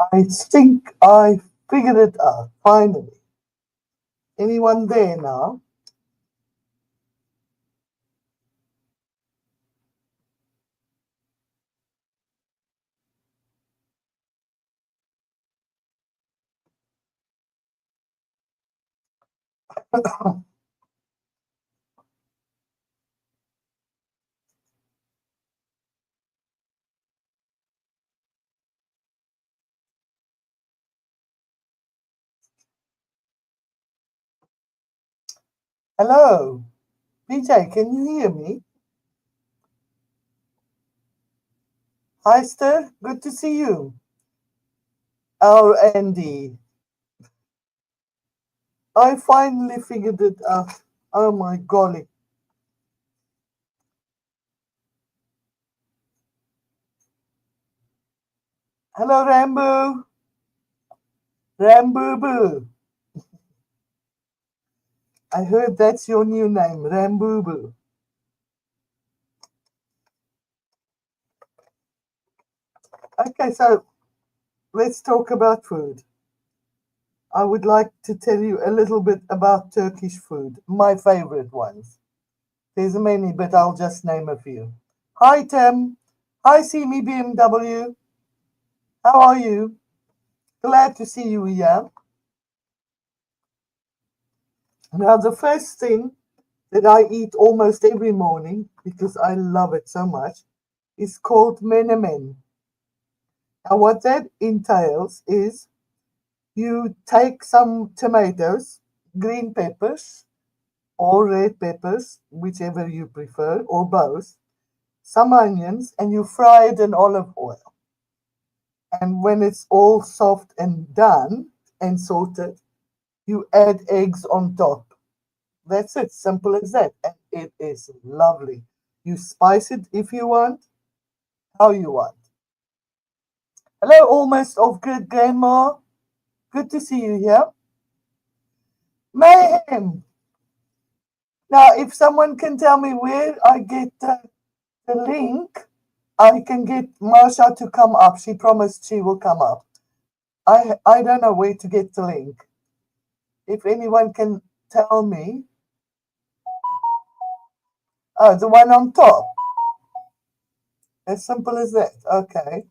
I think I figured it out, finally. Anyone there now? Hello, PJ, can you hear me? Hi, Esther, good to see you. Oh, Andy, I finally figured it out. Oh my golly. Hello, Rambo. Rambo Boo. I heard that's your new name, Rambo Boo. Okay, so let's talk about food. I would like to tell you a little bit about Turkish food, my favorite ones. There's many, but I'll just name a few. Hi, Tim. Hi, Simi BMW. How are you? Glad to see you here. Now, the first thing that I eat almost every morning, because I love it so much, is called menemen. Now, what that entails is you take some tomatoes, green peppers, or red peppers, whichever you prefer, or both, some onions, and you fry it in olive oil. And when it's all soft and done and sorted, you add eggs on top. That's it, simple as that. And it is lovely. You spice it if you want, how you want. Hello, almost of good grandma. Good to see you here. Mayhem. Now, if someone can tell me where I get the link, I can get Marsha to come up. She promised she will come up. I don't know where to get the link. If anyone can tell me. Oh, the one on top. As simple as that. Okay.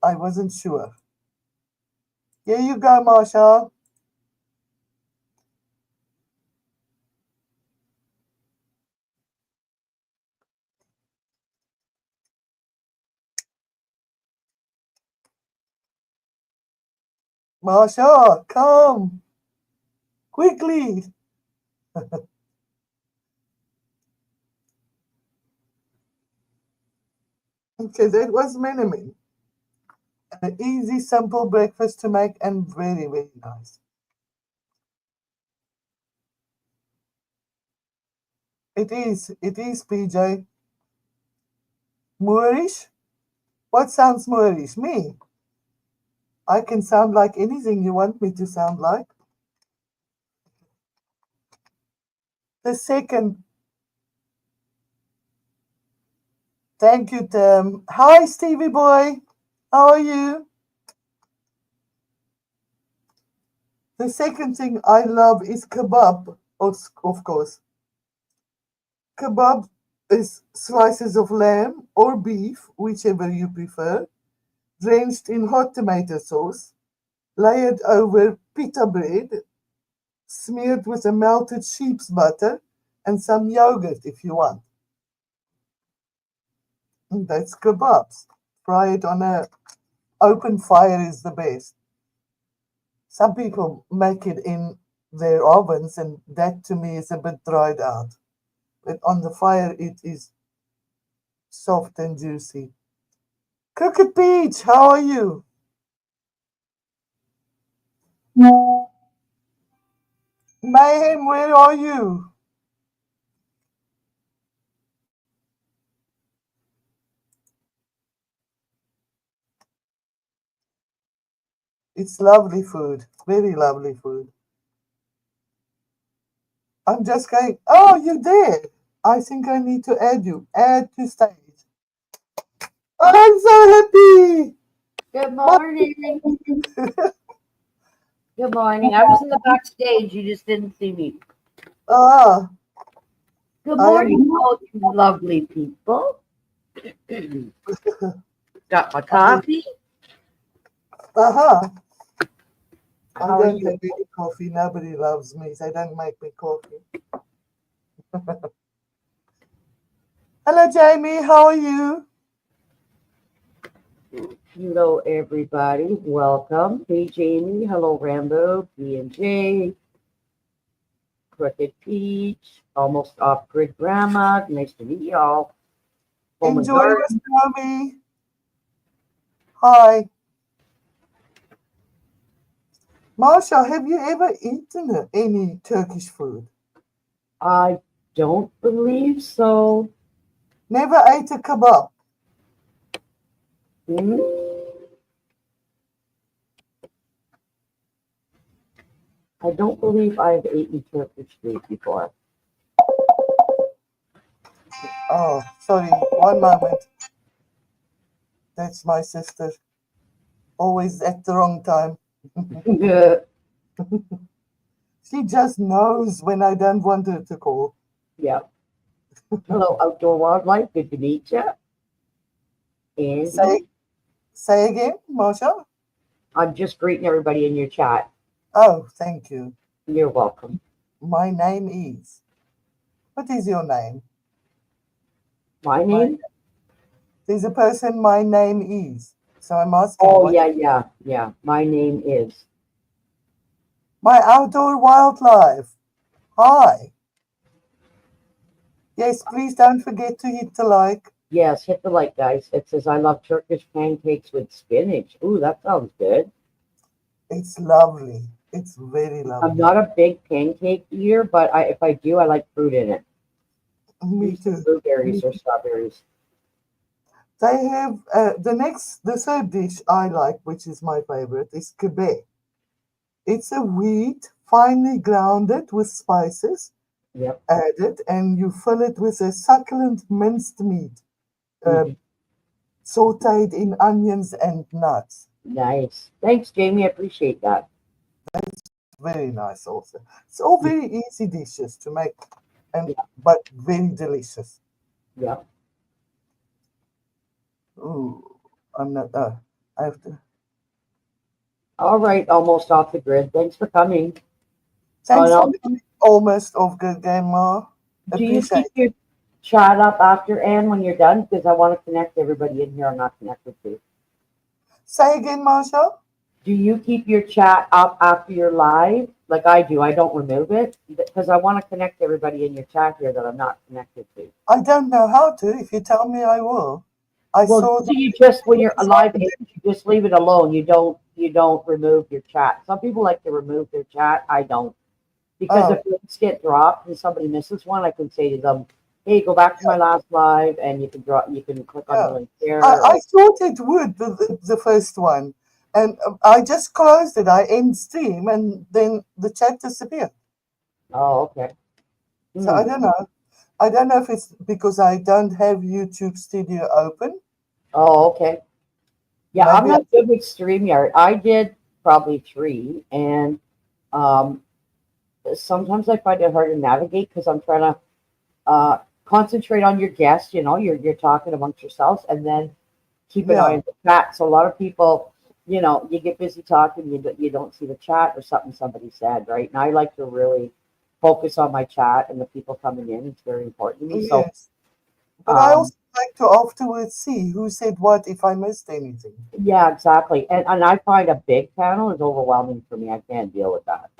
I wasn't sure. Here you go, Marsha. Marsha, come quickly. Okay, that was mini. An easy, simple breakfast to make and very, very nice. It is, PJ. Moorish? What sounds Moorish? Me. I can sound like anything you want me to sound like. The second, thank you, Tim. Hi, Stevie boy. How are you? The second thing I love is kebab, of course. Kebab is slices of lamb or beef, whichever you prefer, drenched in hot tomato sauce, layered over pita bread, smeared with a melted sheep's butter, and some yogurt if you want. And that's kebabs. Fry it on a open fire is the best. Some people make it in their ovens, and that to me is a bit dried out. But on the fire, it is soft and juicy. Crooked Peach, how are you? Mayhem, where are you? It's lovely food, very lovely food. I'm just going, oh, you did. I think I need to add you. Add to stage. I'm so happy. Good But, morning. Good morning. I was in the backstage. You just didn't see me. ah, Good I am. morning, all you lovely people. Got my I, coffee. uh-huh. I How are don't you? have any coffee. Nobody loves me. They don't make me coffee. Hello, Jamie. How are you? Hello, everybody. Welcome. Hey, Jamie. Hello, Rambo. B&J. Crooked Peach. Almost off grid grandma. Nice to meet y'all. Home and Enjoy, Miss garden. Naomi. Hi. Marsha, have you ever eaten any Turkish food? I don't believe so. Never ate a kebab. Hmm? I don't believe I've eaten Turkish food before. Oh, sorry. One moment. That's my sister. Always at the wrong time. She just knows when I don't want her to call. Yeah. Hello, outdoor wildlife. Good to meet you. Say Andy. say again, Marsha. I'm just greeting everybody in your chat. Oh, thank you. You're welcome. My name is. What is your name? My My name? there's a person my name is. So I'm asking Oh, what yeah, yeah, yeah. My name is. my outdoor wildlife. Hi. Yes, please don't forget to hit the like. Yes, hit the like, guys. It says, I love Turkish pancakes with spinach. Ooh, that sounds good. It's lovely. It's very I'm lovely. not a big pancake eater, but if I do, I like fruit in it. Me Usually too. blueberries or strawberries. They have the third dish I like, which is my favorite, is kebab. It's a wheat finely grounded with spices Yep. added, and you fill it with a succulent minced meat, uh, Hmm. sauteed in onions and nuts. Nice. Thanks, Jamie. I appreciate that. Very nice, also. It's all Yeah. very easy dishes to make, and Yeah. but very delicious. Yeah. Ooh, I'm not. I have to. All right. Almost off the grid. Thanks for coming. Thanks for And coming. Almost of good game, Ma. do you keep Appreciate. your chat up after Anne when you're done? Because I want to connect everybody in here I'm not connected to. Say again, Marshall. Do you keep your chat up after you're live? Like I do. I don't remove it because I want to connect everybody in your chat here that I'm not connected to. I don't know how to. If you tell me, I will. I Well, saw do that you just when you're it's alive, on you just leave it alone. You don't remove your chat. Some people like to remove their chat. I don't because Oh, if links get dropped and somebody misses one, I can say to them, "Hey, go back to my last live, and you can click on the yeah. link I, there." Or I thought it would, the first one. And I just closed it. I end stream and then the chat disappeared. oh, okay. So I Hmm. don't know. I don't know if it's because I don't have YouTube Studio open. Oh, okay. Yeah, I'm Maybe I, not good with StreamYard. I did probably three, and um, sometimes I find it hard to navigate because I'm trying to concentrate on your guest. You're talking amongst yourselves, and then keep an eye yeah, on the chat. So a lot of people, you get busy talking, you don't see the chat or something somebody said, right? And I like to really focus on my chat and the people coming in. It's very important to me. So, yes. But I um, also like to afterwards see who said what if I missed anything. yeah, exactly. And I find a big panel is overwhelming for me. I can't deal with that.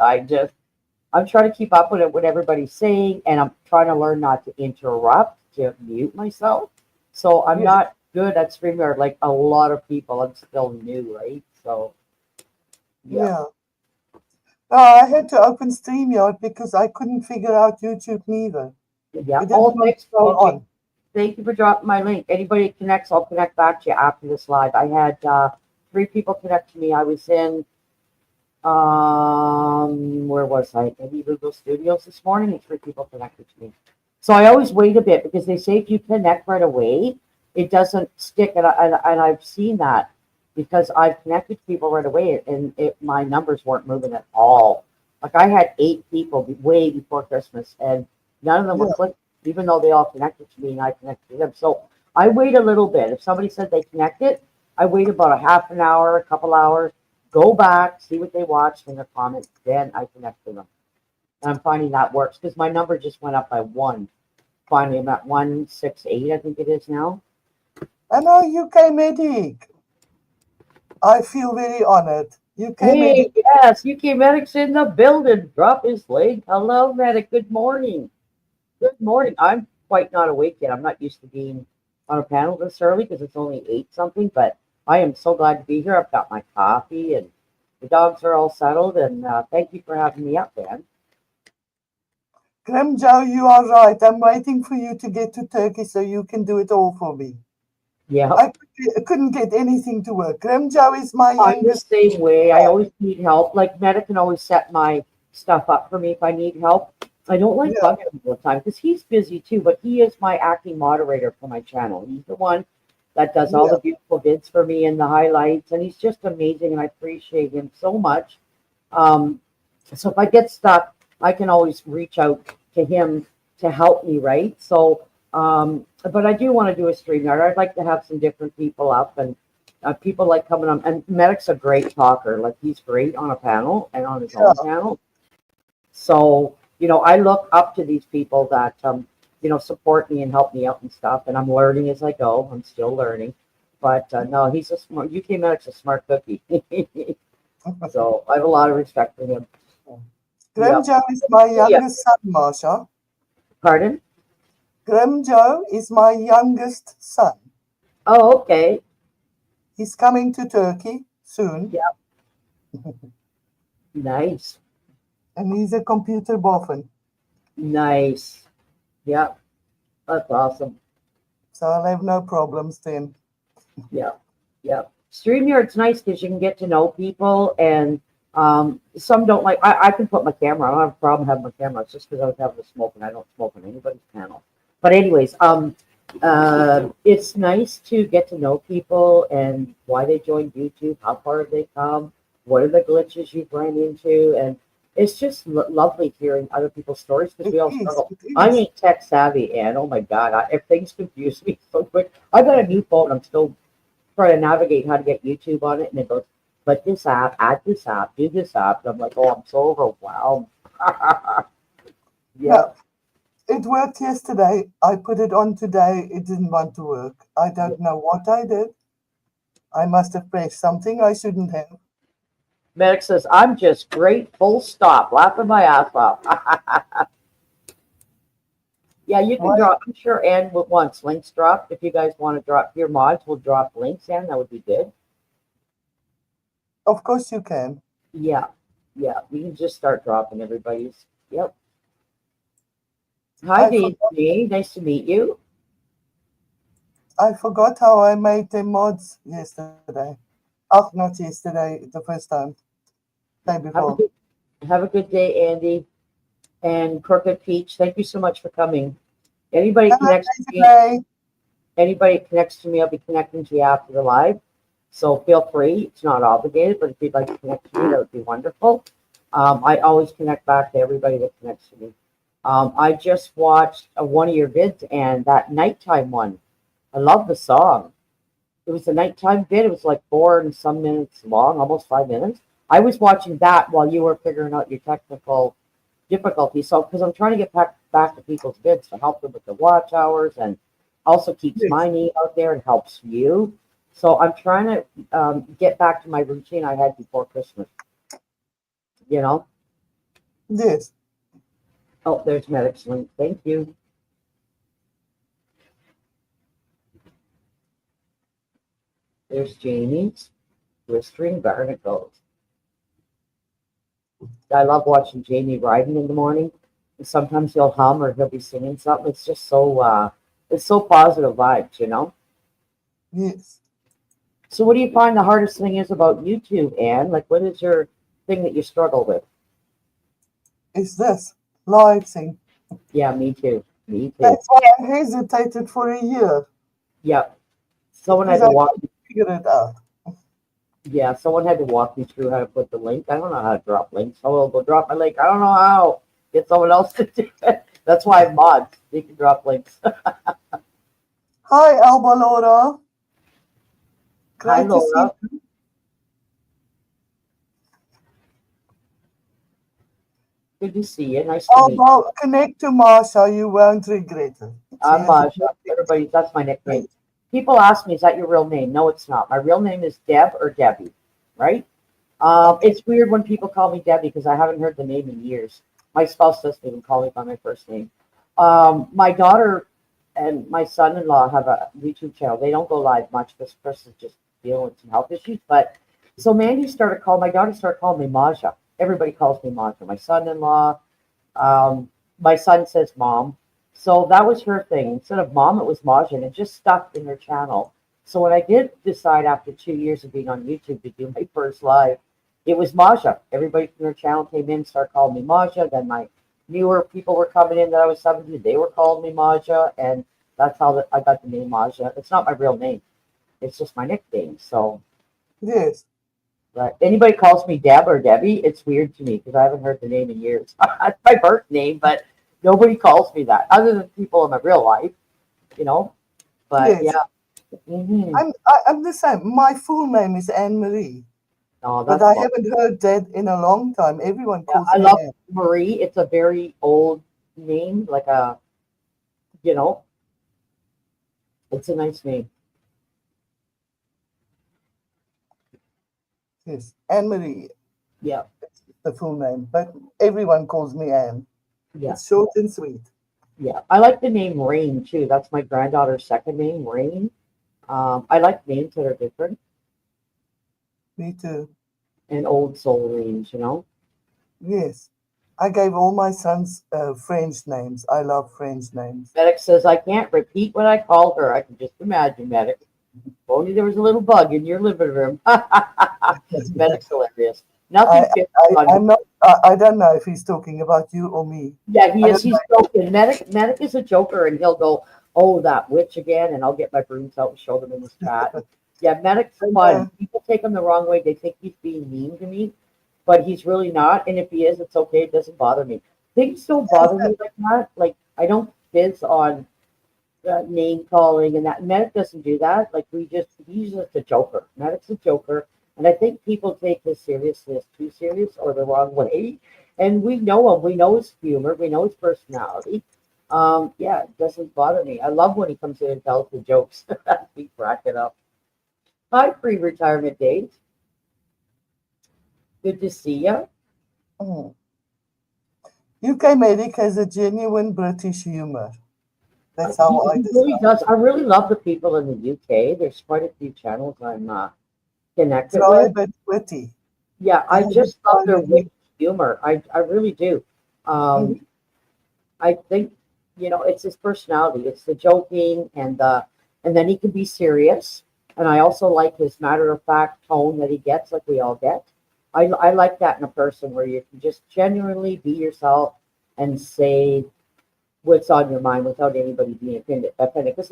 I'm trying to keep up with it, what everybody's saying, and I'm trying to learn not to interrupt, to mute myself. So I'm Yes, not good at StreamYard like a lot of people. I'm still new, right? So yeah, yeah. I had to open StreamYard because I couldn't figure out YouTube neither. yeah. It didn't Oh, want to thanks. go Okay, on. thank you for dropping my link. Anybody that connects, I'll connect back to you after this live. I had three people connect to me. I was in where was I? Maybe Google Studios this morning, and three people connected to me. So I always wait a bit because they say if you connect right away, it doesn't stick, and I've seen that. because I've connected to people right away, and my numbers weren't moving at all. Like I had 8 people way before Christmas, and none of them were Yeah. clicked, even though they all connected to me and I connected to them. So I wait a little bit. If somebody said they connected, I wait about a half an hour, a couple hours, go back, see what they watched in their comments, then I connect to them. And I'm finding that works because my number just went up by one. Finally, I'm at 168, I think it is now. And our UK medic. I feel very honored. UK medic. Hey, yes, UK Medic's in the building. Drop his link. Hello, Medic. Good morning. Good morning. I'm quite not awake yet. I'm not used to being on a panel this early because it's only 8 something, but I am so glad to be here. I've got my coffee and the dogs are all settled, and thank you for having me up, Dan. Grim Joe, you are right. I'm waiting for you to get to Turkey so you can do it all for me. Yeah, I couldn't get anything to work. Grim Joe is my I'm the youngest same way. I son. always need help. Like Meta can always set my stuff up for me if I need help. I don't like Yeah, bugging him all the time because he's busy too, but he is my acting moderator for my channel. He's the one that does all yeah. the beautiful vids for me and the highlights, and he's just amazing, and I appreciate him so much. Um, so if I get stuck, I can always reach out to him to help me, right? So, but I do want to do a stream yard. I'd like to have some different people up, and people like coming on. And Medic's a great talker. Like he's great on a panel and on his own Yeah. panel. So, I look up to these people that, support me and help me out and stuff. And I'm learning as I go. I'm still learning. But no, he's a smart, UK Medic's a smart cookie. So I have a lot of respect for him. Grim Yep. Joe is my Yeah. youngest son, Marsha. Pardon? Grim Joe is my youngest son. Oh, okay. He's coming to Turkey soon, Yeah. Nice. and he's a computer boffin. Nice. Yeah. That's awesome. So I'll have no problems then. Yeah. Yeah. StreamYard's nice because you can get to know people, and some don't like. I can put my camera. I don't have a problem having my camera. It's just because I was having a smoke, and I don't smoke on anybody's panel. But anyways, it's nice to get to know people and why they joined YouTube, how far have they come, what are the glitches you've run into, and it's just lovely hearing other people's stories because It we all is. struggle. It I is. ain't tech savvy, and oh my god, if things confuse me so quick, I got a new phone. I'm still trying to navigate how to get YouTube on it, and it goes, put this app, add this app, do this app. And I'm like, oh, I'm so overwhelmed. Yeah. No, it worked yesterday. I put it on today. It didn't want to work. I don't know what I did. I must have pressed something I shouldn't have. Medic says, I'm just great, full stop, laughing my ass off. Yeah, you can Why? drop. I'm sure Ann wants links dropped. If you guys want to drop your mods, we'll drop links, Ann. That would be good. Of course you can. Yeah, yeah. We can just start dropping everybody's. Yep. Hi, I forgot. Daisy. Nice to meet you. I forgot how I made the mods yesterday. Oh, not yesterday. The first time. Day Have a before. good, have a good day, Andy. And Crooked Peach, thank you so much for coming. Anybody Hello, connects to me, Desiree. anybody connects to me, I'll be connecting to you after the live. So feel free. It's not obligated, but if you'd like to connect to me, that would be wonderful. I always connect back to everybody that connects to me. I just watched one of your vids and that nighttime one. I love the song. It was a nighttime vid. It was like 4 and some minutes long, almost 5 minutes. I was watching that while you were figuring out your technical difficulty. So, because I'm trying to get back to people's vids to help them with the watch hours and also keeps Yes. my name out there and helps you. So, I'm trying to get back to my routine I had before Christmas. You know? Yes. Oh, there's Medic's link. Thank you. There's Jamie's Blistering Barnacles. I love watching Jamie riding in the morning. And sometimes he'll hum or he'll be singing something. It's just it's so positive vibes. Yes. So what do you find the hardest thing is about YouTube, Anne? Like what is your thing that you struggle with? It's this live thing. Yeah, me too. Me too. That's why I hesitated for a year Yep. Someone because had I to walk couldn't figure it out. Yeah, someone had to walk me through how to put the link. I don't know how to drop links. So I'll go drop my link. I don't know how. Get someone else to do it. That's why I have mods. They can drop links. Hi, Alba Laura. Hi, Great to see Laura. you. Good to see you. Nice to meet you. Alba, connect to Marsha. You won't regret it. She I'm has a Maja. perfect Everybody, that's my nickname. face. People ask me, is that your real name? No, it's not. My real name is Deb or Debbie, right? Okay. It's weird when people call me Debbie because I haven't heard the name in years. My spouse doesn't even call me by my first name. My daughter and my son-in-law have a YouTube channel. They don't go live much because Chris is just dealing with some health issues. But so Mandy started calling my daughter started calling me Maja. Everybody calls me Maja. My son-in-law, my son says mom. So that was her thing. Instead of mom, it was Maja, and it just stuck in her channel. So when I did decide after 2 years of being on YouTube to do my first live, it was Maja. Everybody from her channel came in, started calling me Maja. Then my newer people were coming in that I was 17. They were calling me Maja, and that's how I got the name Maja. It's not my real name. It's just my nickname. So, Yes. but anybody calls me Deb or Debbie, it's weird to me because I haven't heard the name in years. It's my birth name, but nobody calls me that other than people in my real life, you know. But Yes. yeah, I'm the same. My full name is Anne Marie, no, but that's I long. haven't heard that in a long time. Everyone Yeah, calls I me love Anne. Marie. It's a very old name, like a you know, it's a nice name. Yes, Anne Marie, Yeah, the full name, but everyone calls me Anne. yeah, It's short and sweet. yeah. I like the name Rain too. That's my granddaughter's second name, Rain. I like names that are different Me too. and old soul names. You know, Yes. I gave all my sons French names. I love French names. Medic says I can't repeat what I called her. I can just imagine, Medic. If only there was a little bug in your living room. Medic's hilarious. I, Nothing fits on me. I'm not. I don't know if he's talking about you or me. Yeah, he I is. don't know. He's joking. Medic is a joker, and he'll go, "Oh, that witch again," and I'll get my brooms out and show them in his chat. Yeah, Medic's I fun. know. People take him the wrong way. They think he's being mean to me, but he's really not. And if he is, it's okay. It doesn't bother me. Things don't bother me like that. Like I don't fizz on name calling and that. Medic doesn't do that. Like he's just a joker. Medic's a joker, and I think people take his seriousness too serious or the wrong way. And we know him. We know his humor. We know his personality. Yeah, it doesn't bother me. I love when he comes in and tells the jokes. We crack it up. Hi, pre-retirement days. Good to see you. Mm. UK Medic has a genuine British humor. That's how I He really describe does. him. I really love the people in the UK. There's quite a few channels I'm connected Dry with. but witty. Yeah, They I have a just love dry their wit witty. humor. I really do. Mhm. Um, I think it's his personality. It's the joking and then he can be serious. And I also like his matter of fact tone that he gets, like we all get. I like that in a person where you can just genuinely be yourself and say what's on your mind without anybody being offended. Because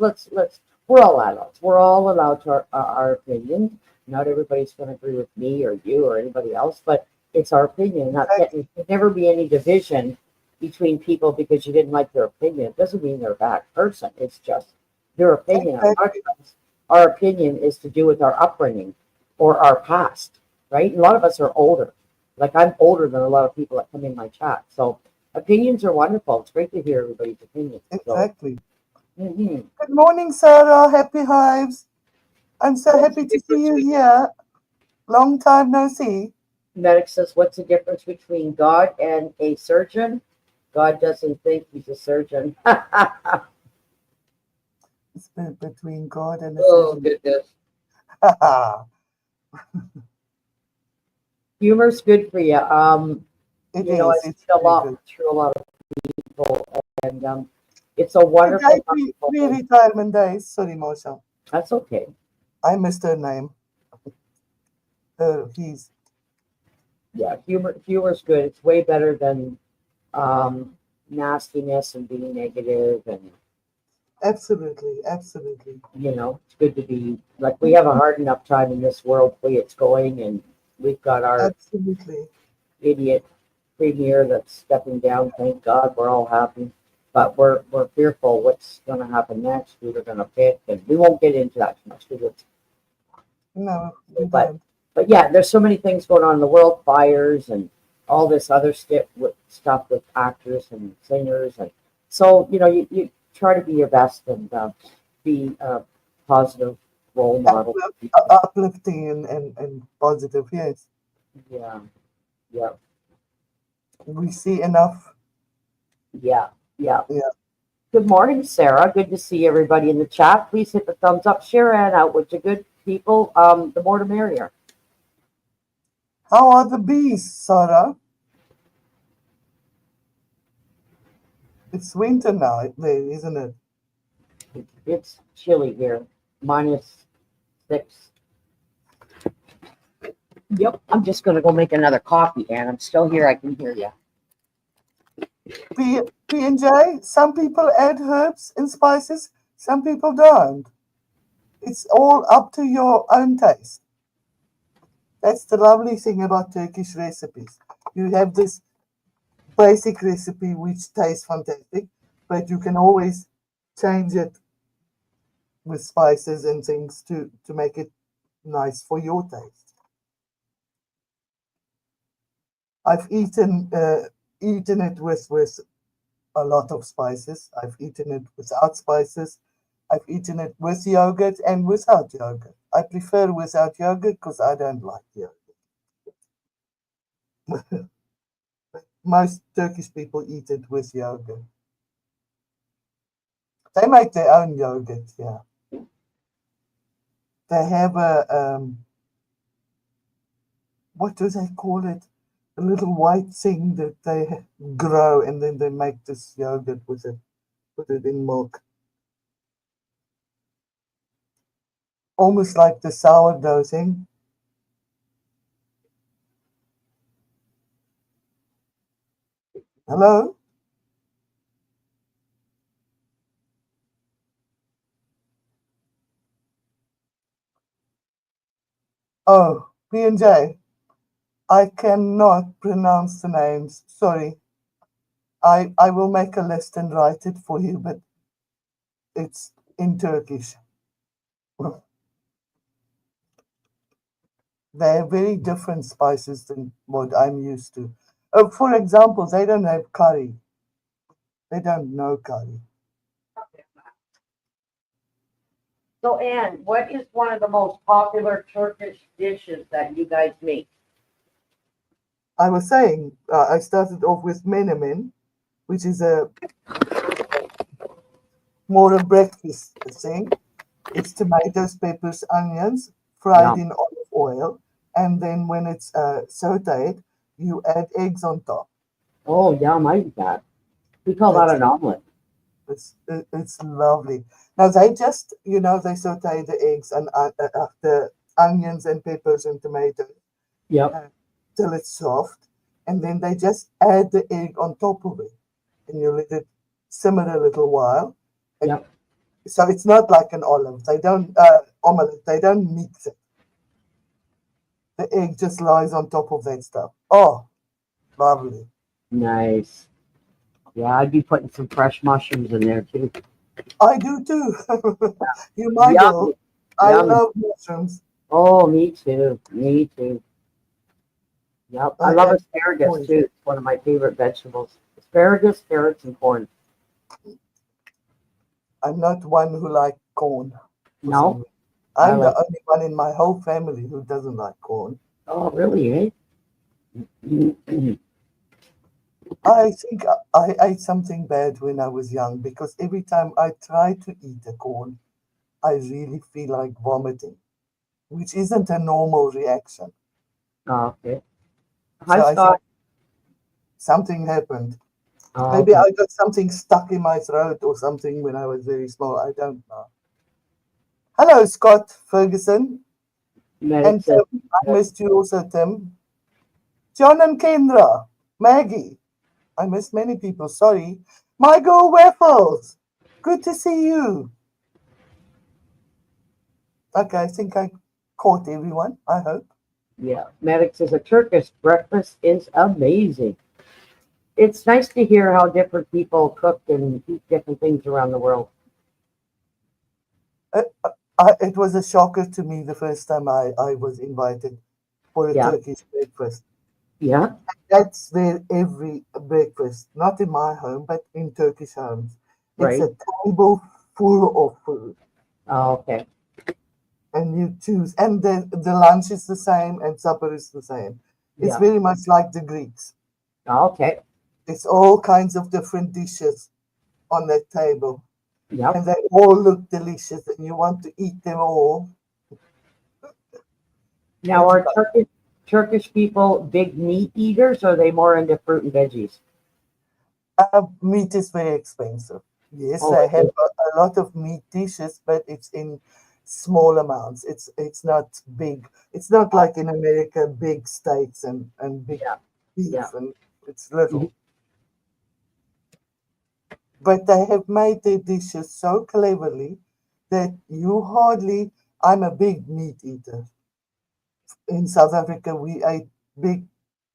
we're all adults. We're all allowed to our opinion. Not everybody's going to agree with me or you or anybody else, but it's our opinion. Not that there Exactly. should never be any division between people because you didn't like their opinion. It doesn't mean they're a bad person. It's just their opinion. A lot of Exactly. times, our opinion is to do with our upbringing or our past, right? A lot of us are older. Like I'm older than a lot of people that come in my chat, so opinions are wonderful. It's great to hear everybody's opinions. So, Exactly. mm-hmm. Good morning, Sarah. Happy Hives. I'm so What's the happy to see difference you between here. Long time no see. medic says, what's the difference between God and a surgeon? God doesn't think he's a surgeon. It's between God and a Oh, surgeon. goodness. Humor's good for you. It I've is. It's seen a very lot good. through a lot of people, and it's a Today, wonderful, wonderful thing. pre-retirement days. Sorry, Mosha. That's okay. I missed her name. He's. Yeah, humor's good. It's way better than um, nastiness and being negative and Absolutely, absolutely. It's good to be like we have a hard enough time in this world the way it's going, and we've got our Absolutely. idiot premier that's stepping down. Thank God, we're all happy, but we're fearful what's going to happen next. Who they're going to pick, and we won't get into that too much because it's No, we but don't. but yeah, there's so many things going on in the world, fires and all this other stuff with actors and singers, and so you try to be your best and be a positive role model. Uplifting and positive, yes. Yeah, yeah, We see enough. yeah, yeah. Yeah. Good morning, Sarah. Good to see everybody in the chat. Please hit the thumbs up, share, and out with the good people. The more the merrier. How are the bees, Sarah? It's winter now, there, isn't it? It's chilly here, -6. Yep, I'm just gonna go make another coffee, and I'm still here. I can hear you. P P&J, some people add herbs and spices, some people don't. It's all up to your own taste. That's the lovely thing about Turkish recipes. You have this basic recipe which tastes fantastic, but you can always change it with spices and things to make it nice for your taste. I've eaten it with a lot of spices. I've eaten it without spices. I've eaten it with yogurt and without yogurt. I prefer without yogurt because I don't like yogurt. Most Turkish people eat it with yogurt. They make their own yogurt. Yeah, they have a what do they call it? A little white thing that they grow, and then they make this yogurt with it. Put it in milk, almost like the sourdough thing. Hello. Oh, P&J. I cannot pronounce the names. Sorry. I will make a list and write it for you, but it's in Turkish. They're very different spices than what I'm used to. For example, they don't have curry. They don't know curry. So, Anne, what is one of the most popular Turkish dishes that you guys make? I was saying, I started off with menemen, which is a more a breakfast thing. It's tomatoes, peppers, onions fried Yum. in olive oil, and then when it's sautéed, you add eggs on top. Oh, yum! I eat that. We call that It's an omelet. it's lovely. Now they just they saute the eggs and the onions and peppers and tomatoes Yep, uh, till it's soft, and then they just add the egg on top of it, and you let it simmer a little while. And yep. so it's not like an olive. They don't omelette. They don't mix it. The egg just lies on top of that stuff. Oh, lovely. Nice. Yeah, I'd be putting some fresh mushrooms in there too. I do too. You're my Yummy, girl. I yummy. love mushrooms. Oh, me too. Me too. Yep. I I love am asparagus always. too. It's one of my favorite vegetables. Asparagus, carrots, and corn. I'm not one who like corn for some No, reason. I I'm the like. only one in my whole family who doesn't like corn. Oh, really? Eh? I think I ate something bad when I was young because every time I try to eat a corn, I really feel like vomiting, which isn't a normal reaction. Oh, okay. Hi, So I think Scott. something happened. Oh, Maybe okay. I got something stuck in my throat or something when I was very small. I don't know. Hello, Scott Ferguson. Medic And says. Tim. I missed you also, Tim. John and Kendra. Maggie. I missed many people. Sorry. My girl Waffles. Good to see you. Okay, I think I caught everyone, I hope. Yeah, Maddox says a Turkish breakfast is amazing. It's nice to hear how different people cook and eat different things around the world. Uh, it was a shocker to me the first time I was invited for a Yeah, Turkish breakfast. yeah, That's there every breakfast, not in my home, but in Turkish homes. It's right. a table full of food, Oh, okay. and you choose. And the lunch is the same, and supper is the same. It's Yeah. very much like the Greeks. Oh, okay. It's all kinds of different dishes on that table, Yep. and they all look delicious, and you want to eat them all. Now, It's are Turkish people big meat eaters, or are they more into fruit and veggies? meat is very expensive. Yes, Oh, they it have is. a lot of meat dishes, but it's in small amounts. It's not big. It's not Oh, like in America, big steaks and big yeah, beef, yeah. and it's Mhm. little. But they have made their dishes so cleverly that you hardly. I'm a big meat eater. In South Africa, we ate big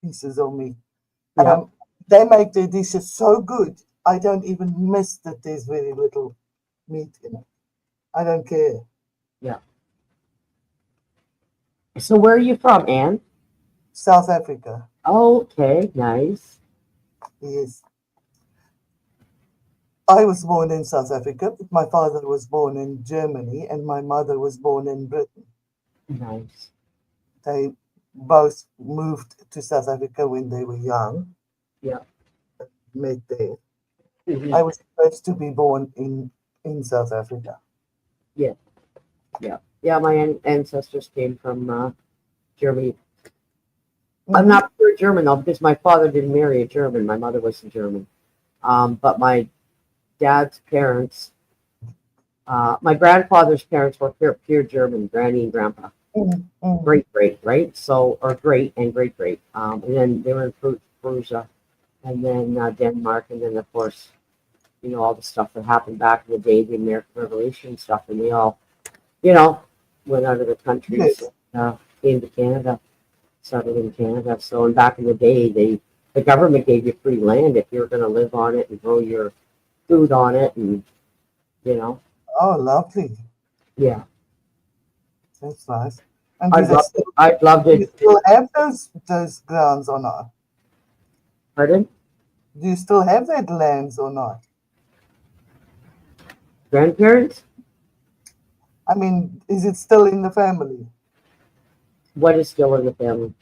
pieces of meat. Yep. Um, they make their dishes so good. I don't even miss that there's very little meat in it. I don't care. Yeah. So, where are you from, Anne? South Africa, Okay, nice. yes. I was born in South Africa, but my father was born in Germany and my mother was born in Britain. Nice. They both moved to South Africa when they were young, Yeah. met there. Hmm. I was supposed to be born in South Africa. Yeah. Yeah. Yeah. My ancestors came from Germany. I'm Hmm. not pure German though, because my father didn't marry a German. My mother was a German. But my dad's parents, my grandfather's parents were pure German, granny and grandpa. Hmm. Hmm. Great great, right? So, or great and great great. And then they were in Prussia, and then Denmark, and then of course, all the stuff that happened back in the day, the American Revolution stuff, and they all, you know, went out of the countries, Yes. came to Canada, settled in Canada. So, and back in the day, the government gave you free land if you were going to live on it and grow your food on it, and you know, Oh, lovely. yeah, That's nice. And I'd love to. I'd love do you to. still have those grounds or not? Pardon, Do you still have that lands or not? grandparents? I mean, is it still in the family? What is still in the family?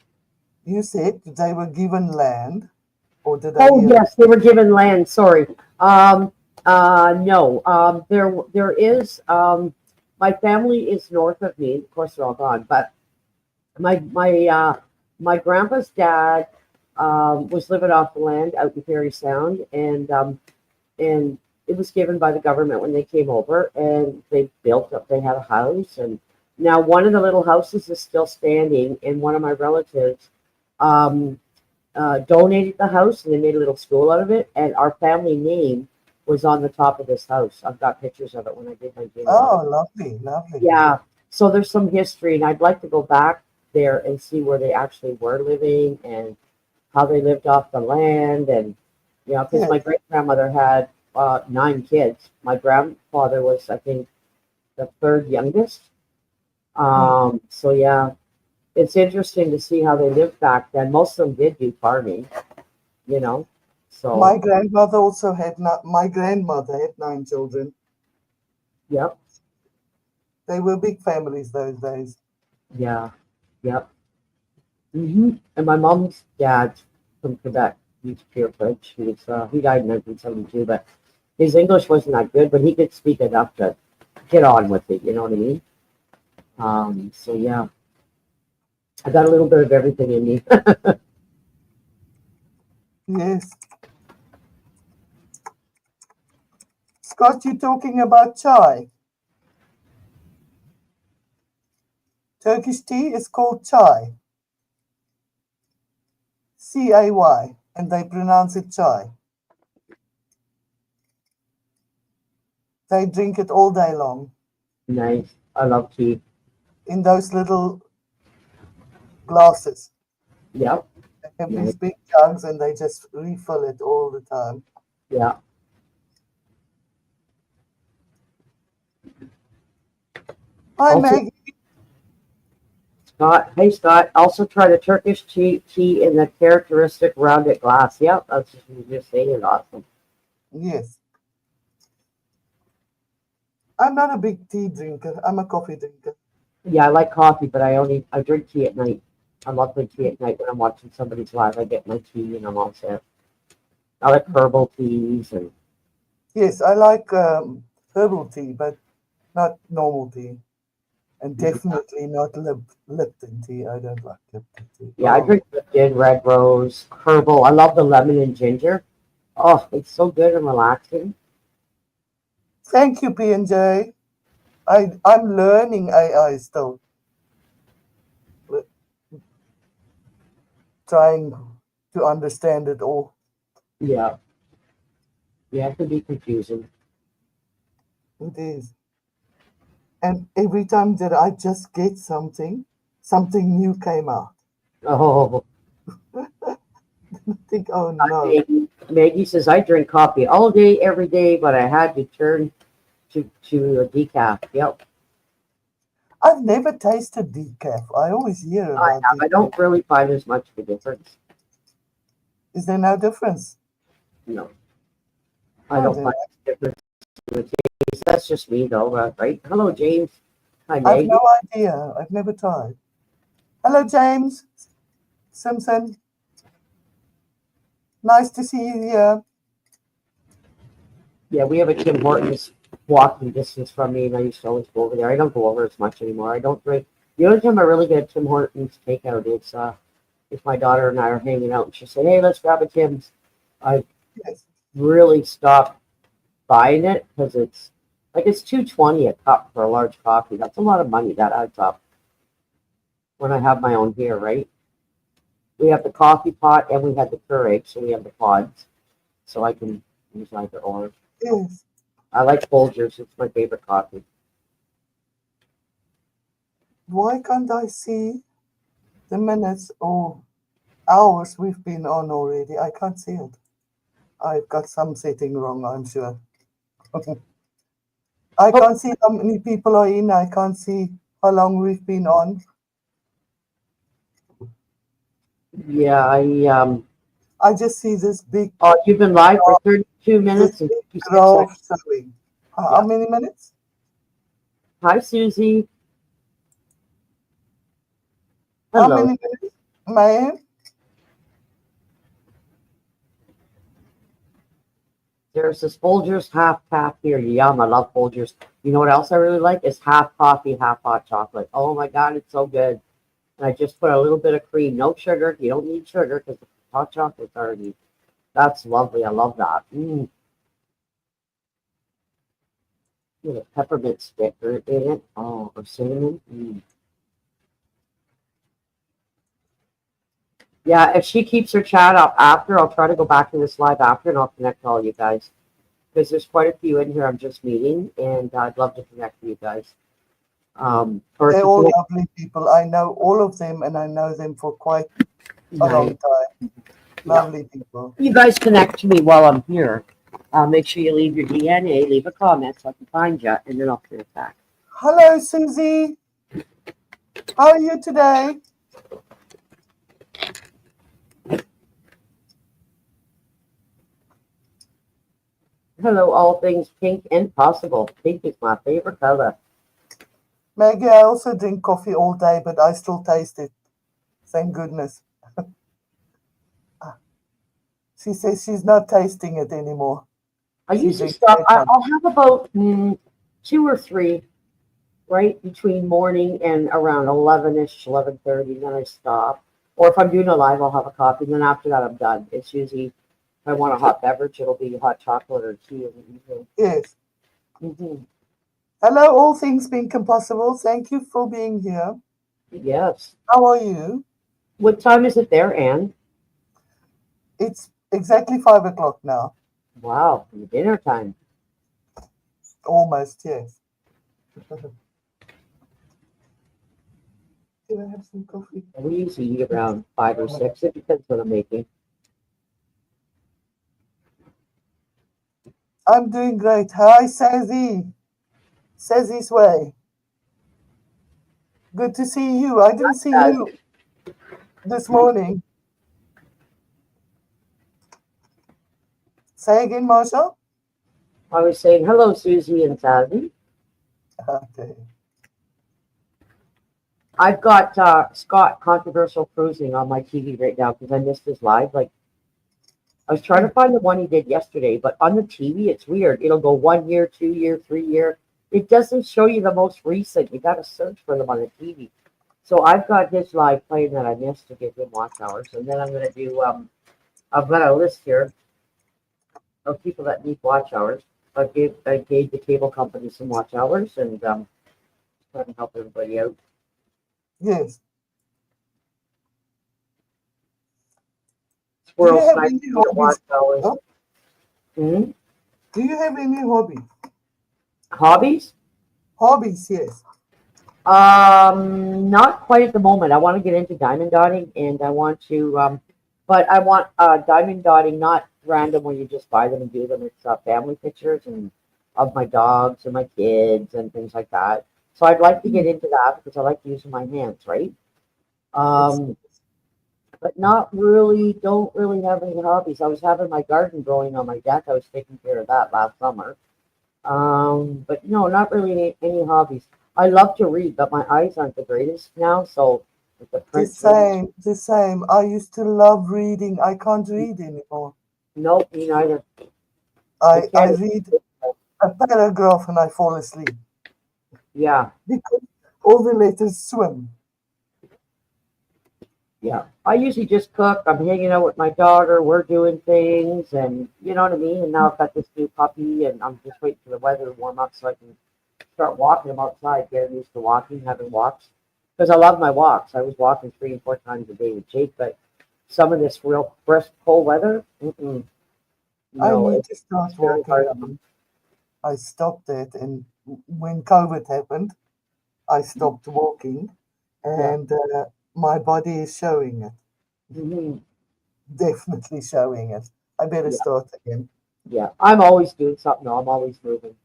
You said they were given land, or did I Oh hear? yes, they were given land. Sorry. Um, no. There is. My family is north of me. Of course, they're all gone. But my grandpa's dad was living off the land out in Parry Sound, and it was given by the government when they came over, and they built up. They had a house, and now one of the little houses is still standing, and one of my relatives. Um, donated the house and they made a little school out of it. And our family name was on the top of this house. I've got pictures of it when I did my genealogy. Oh, lovely, lovely. Yeah. So there's some history, and I'd like to go back there and see where they actually were living and how they lived off the land. And, because Yes. my great grandmother had 9 kids. My grandfather was, I think, the third youngest. Mm. So, yeah, it's interesting to see how they lived back then. Most of them did do farming, you know. So, My grandmother also had not. My grandmother had 9 children. yep, They were big families those days. yeah, yep. And my mom's dad from Quebec, he's pure French. He died in 1972, but his English wasn't that good, but he could speak enough to get on with it. You know what I mean? So yeah, I got a little bit of everything in me. Yes. Scott, you talking about chai? Turkish tea is called chai, Cay, and they pronounce it chai. They drink it all day long Nice. I love tea. in those little glasses. Yep. They have Nice. these big jugs and they just refill it all the time. Yeah. Hi, Also, Maggie. Scott. Hey, Scott. Also try the Turkish tea in the characteristic rounded glass. Yep. That's just you just saying. Awesome. Yes. I'm not a big tea drinker. I'm a coffee drinker. Yeah, I like coffee, but I drink tea at night. I love my tea at night when I'm watching somebody's live. I get my tea and I'm all set. I like herbal teas and Yes, I like herbal tea, but not normal tea. And definitely not Lipton tea. I don't like Lipton tea. yeah, I Oh, drink Lipton, Red Rose, herbal. I love the lemon and ginger. Oh, it's so good and relaxing. thank you, P&J. I'm learning AI still, but trying to understand it all. Yeah, yeah, it can be confusing. It is. And every time that I just get something, something new came out. Oh, I think, oh no. Maggie says I drink coffee all day, every day, but I had to turn to a decaf. Yep, I've never tasted decaf. I always hear I about have. I decaf. don't really find as much of a difference. Is there no difference? No, I Oh, don't then find a difference in the taste. That's just me, though, right? Hello, James. Hi, I've Maggie. no idea. I've never tried. Hello, James Simpson. Nice to see you here. Yeah, we have a Tim Hortons walking distance from me, and I used to always go over there. I don't go over as much anymore. I don't drink. The only time I really get a Tim Hortons takeout is if my daughter and I are hanging out, and she said, "Hey, let's grab a Tim's." I Yes. really stopped buying it because it's $2.20 a cup for a large coffee. That's a lot of money. That adds up when I have my own here, right? We have the coffee pot and we have the Keurig, so we have the pods, so I can use either or. Yes. I like Folgers. It's my favorite coffee. Why can't I see the minutes or hours we've been on already? I can't see it. I've got some setting wrong, I'm sure. I Oh, can't see how many people are in. I can't see how long we've been on. yeah, I just see this big oh, you've been live for graph, 32 this minutes and big 56 seconds. graph showing. How Yeah. many minutes? Hi, Susie. How Hello. many minutes, ma'am? There's this Folgers half cap here. Yum, I love Folgers. You know what else I really like? Is half coffee, half hot chocolate. Oh my God, it's so good. And I just put a little bit of cream, no sugar. You don't need sugar because the hot chocolate's already. That's lovely. I love that. With a peppermint stick in it. Oh, or cinnamon. Yeah, if she keeps her chat up after, I'll try to go back to this live after and I'll connect all you guys. Because there's quite a few in here I'm just meeting, and I'd love to connect with you guys. Or They're to all connect. lovely people. I know all of them and I know them for quite a Nice. long time. Yeah. Lovely people. You guys connect to me while I'm here. Make sure you leave your DNA, leave a comment so I can find you, and then I'll connect back. Hello, Susie. How are you today? Hello, all things pink and possible. Pink is my favorite color. Maggie, I also drink coffee all day, but I still taste it. Thank goodness. She says she's not tasting it anymore. I She usually drinks stop. straight from. I'll have about two or three right between morning and around 11ish, 11:30. Then I stop. Or if I'm doing a live, I'll have a coffee. And then after that, I'm done. It's usually if I want a hot beverage, it'll be hot chocolate or tea in the evening. Yes. Mm-hmm. Hello, all things being impossible. Thank you for being here. Yes. How are you? What time is it there, Anne? It's exactly 5 o'clock now. Wow, dinner time. Almost, yes. Can I have some coffee? We usually eat around 5 or 6. It depends what I'm making. I'm doing great. Hi, Sazi. Sazi's way. Good to see you. I didn't see Uh, you this morning. Say again, Marshall. I was saying hello, Susie and Sazi. Okay. I've got Scott Controversial Cruising on my TV right now because I missed his live. Like I was trying to find the one he did yesterday, but on the TV it's weird. It'll go 1 year, 2 year, 3 year. It doesn't show you the most recent. You got to search for them on the TV. So I've got his live playing that I missed to give him watch hours, and then I'm gonna do. I've got a list here of people that need watch hours. I gave the cable company some watch hours, and trying to help everybody out. Yes. Do you Squirrel have Sniper any get watch hobbies? hours. Oh, Hmm. do you have any hobby? Hobbies? Hobbies, yes. Not quite at the moment. I want to get into diamond dotting, and I want to, but I want diamond dotting not random where you just buy them and do them. It's family pictures and of my dogs and my kids and things like that. So I'd like to get Mm, into that because I like using my hands, right? that's Um, but not really. Don't really have any hobbies. I was having my garden growing on my deck. I was taking care of that last summer. But no, not really any hobbies. I love to read, but my eyes aren't the greatest now, so with the the print reading, same, the same. I used to love reading. I can't read anymore. nope, me neither. I I can't. read a paragraph and I fall asleep Yeah, because all the letters swim. yeah. I usually just cook. I'm hanging out with my daughter. We're doing things, and you know what I mean. And now I've got this new puppy, and I'm just waiting for the weather to warm up so I can start walking him outside, getting used to walking, having walks. Because I love my walks. I was walking 3 and 4 times a day with Jake, but some of this real brisk cold weather, I no, need to start it's very walking hard. again. I stopped it, and when COVID happened, I stopped walking, Yeah. and my body is showing it. Hmm. Definitely showing it. I better Yeah. start again. Yeah. I'm always doing something. No, I'm always moving.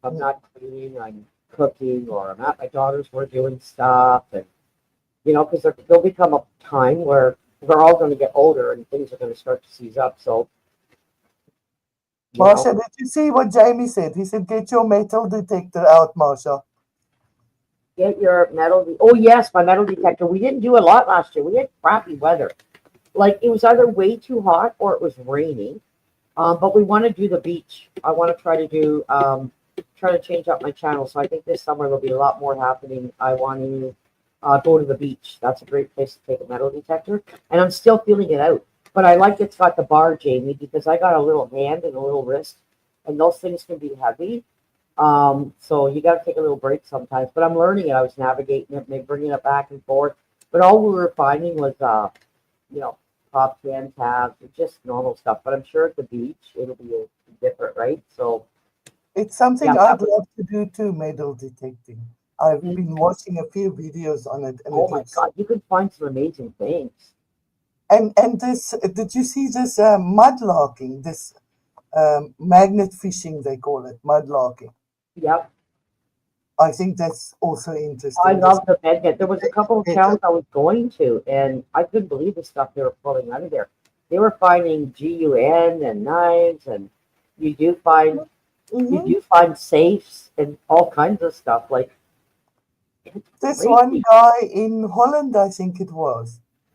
I'm Mm. not cleaning. I'm cooking, or I'm at my daughter's. We're doing stuff, and because there'll become a time where we're all going to get older and things are going to start to seize up. So, you know, Marsha, did you see what Jamie said? He said, "Get your metal detector out, Marsha." get your Oh yes, my metal detector. We didn't do a lot last year. We had crappy weather. Like it was either way too hot or it was raining. But we want to do the beach. I want to try to change up my channel. So I think this summer there'll be a lot more happening. I want to go to the beach. That's a great place to take a metal detector. And I'm still feeling it out. But I like it's got the bar, Jamie, because I got a little hand and a little wrist, and those things can be heavy. So you got to take a little break sometimes. But I'm learning it. I was navigating it, maybe bringing it back and forth. But all we were finding was, you know, pop can tabs, just normal stuff. But I'm sure at the beach it'll be different, right? So It's yeah, something that I'd was. love to do too, metal detecting. I've Mhm. been watching a few videos on it, and Oh it my looks. God, you could find some amazing things. And this, did you see this mudlarking? This magnet fishing, they call it mudlarking. Yep, I think that's also I interesting. This love the magnet. There was a couple of metal. channels I was going to, and I couldn't believe the stuff they were pulling out of there. They were finding GUN and knives, and you do find you Hmm. do find safes and all kinds of stuff. Like it's This one crazy. guy in Holland, I think it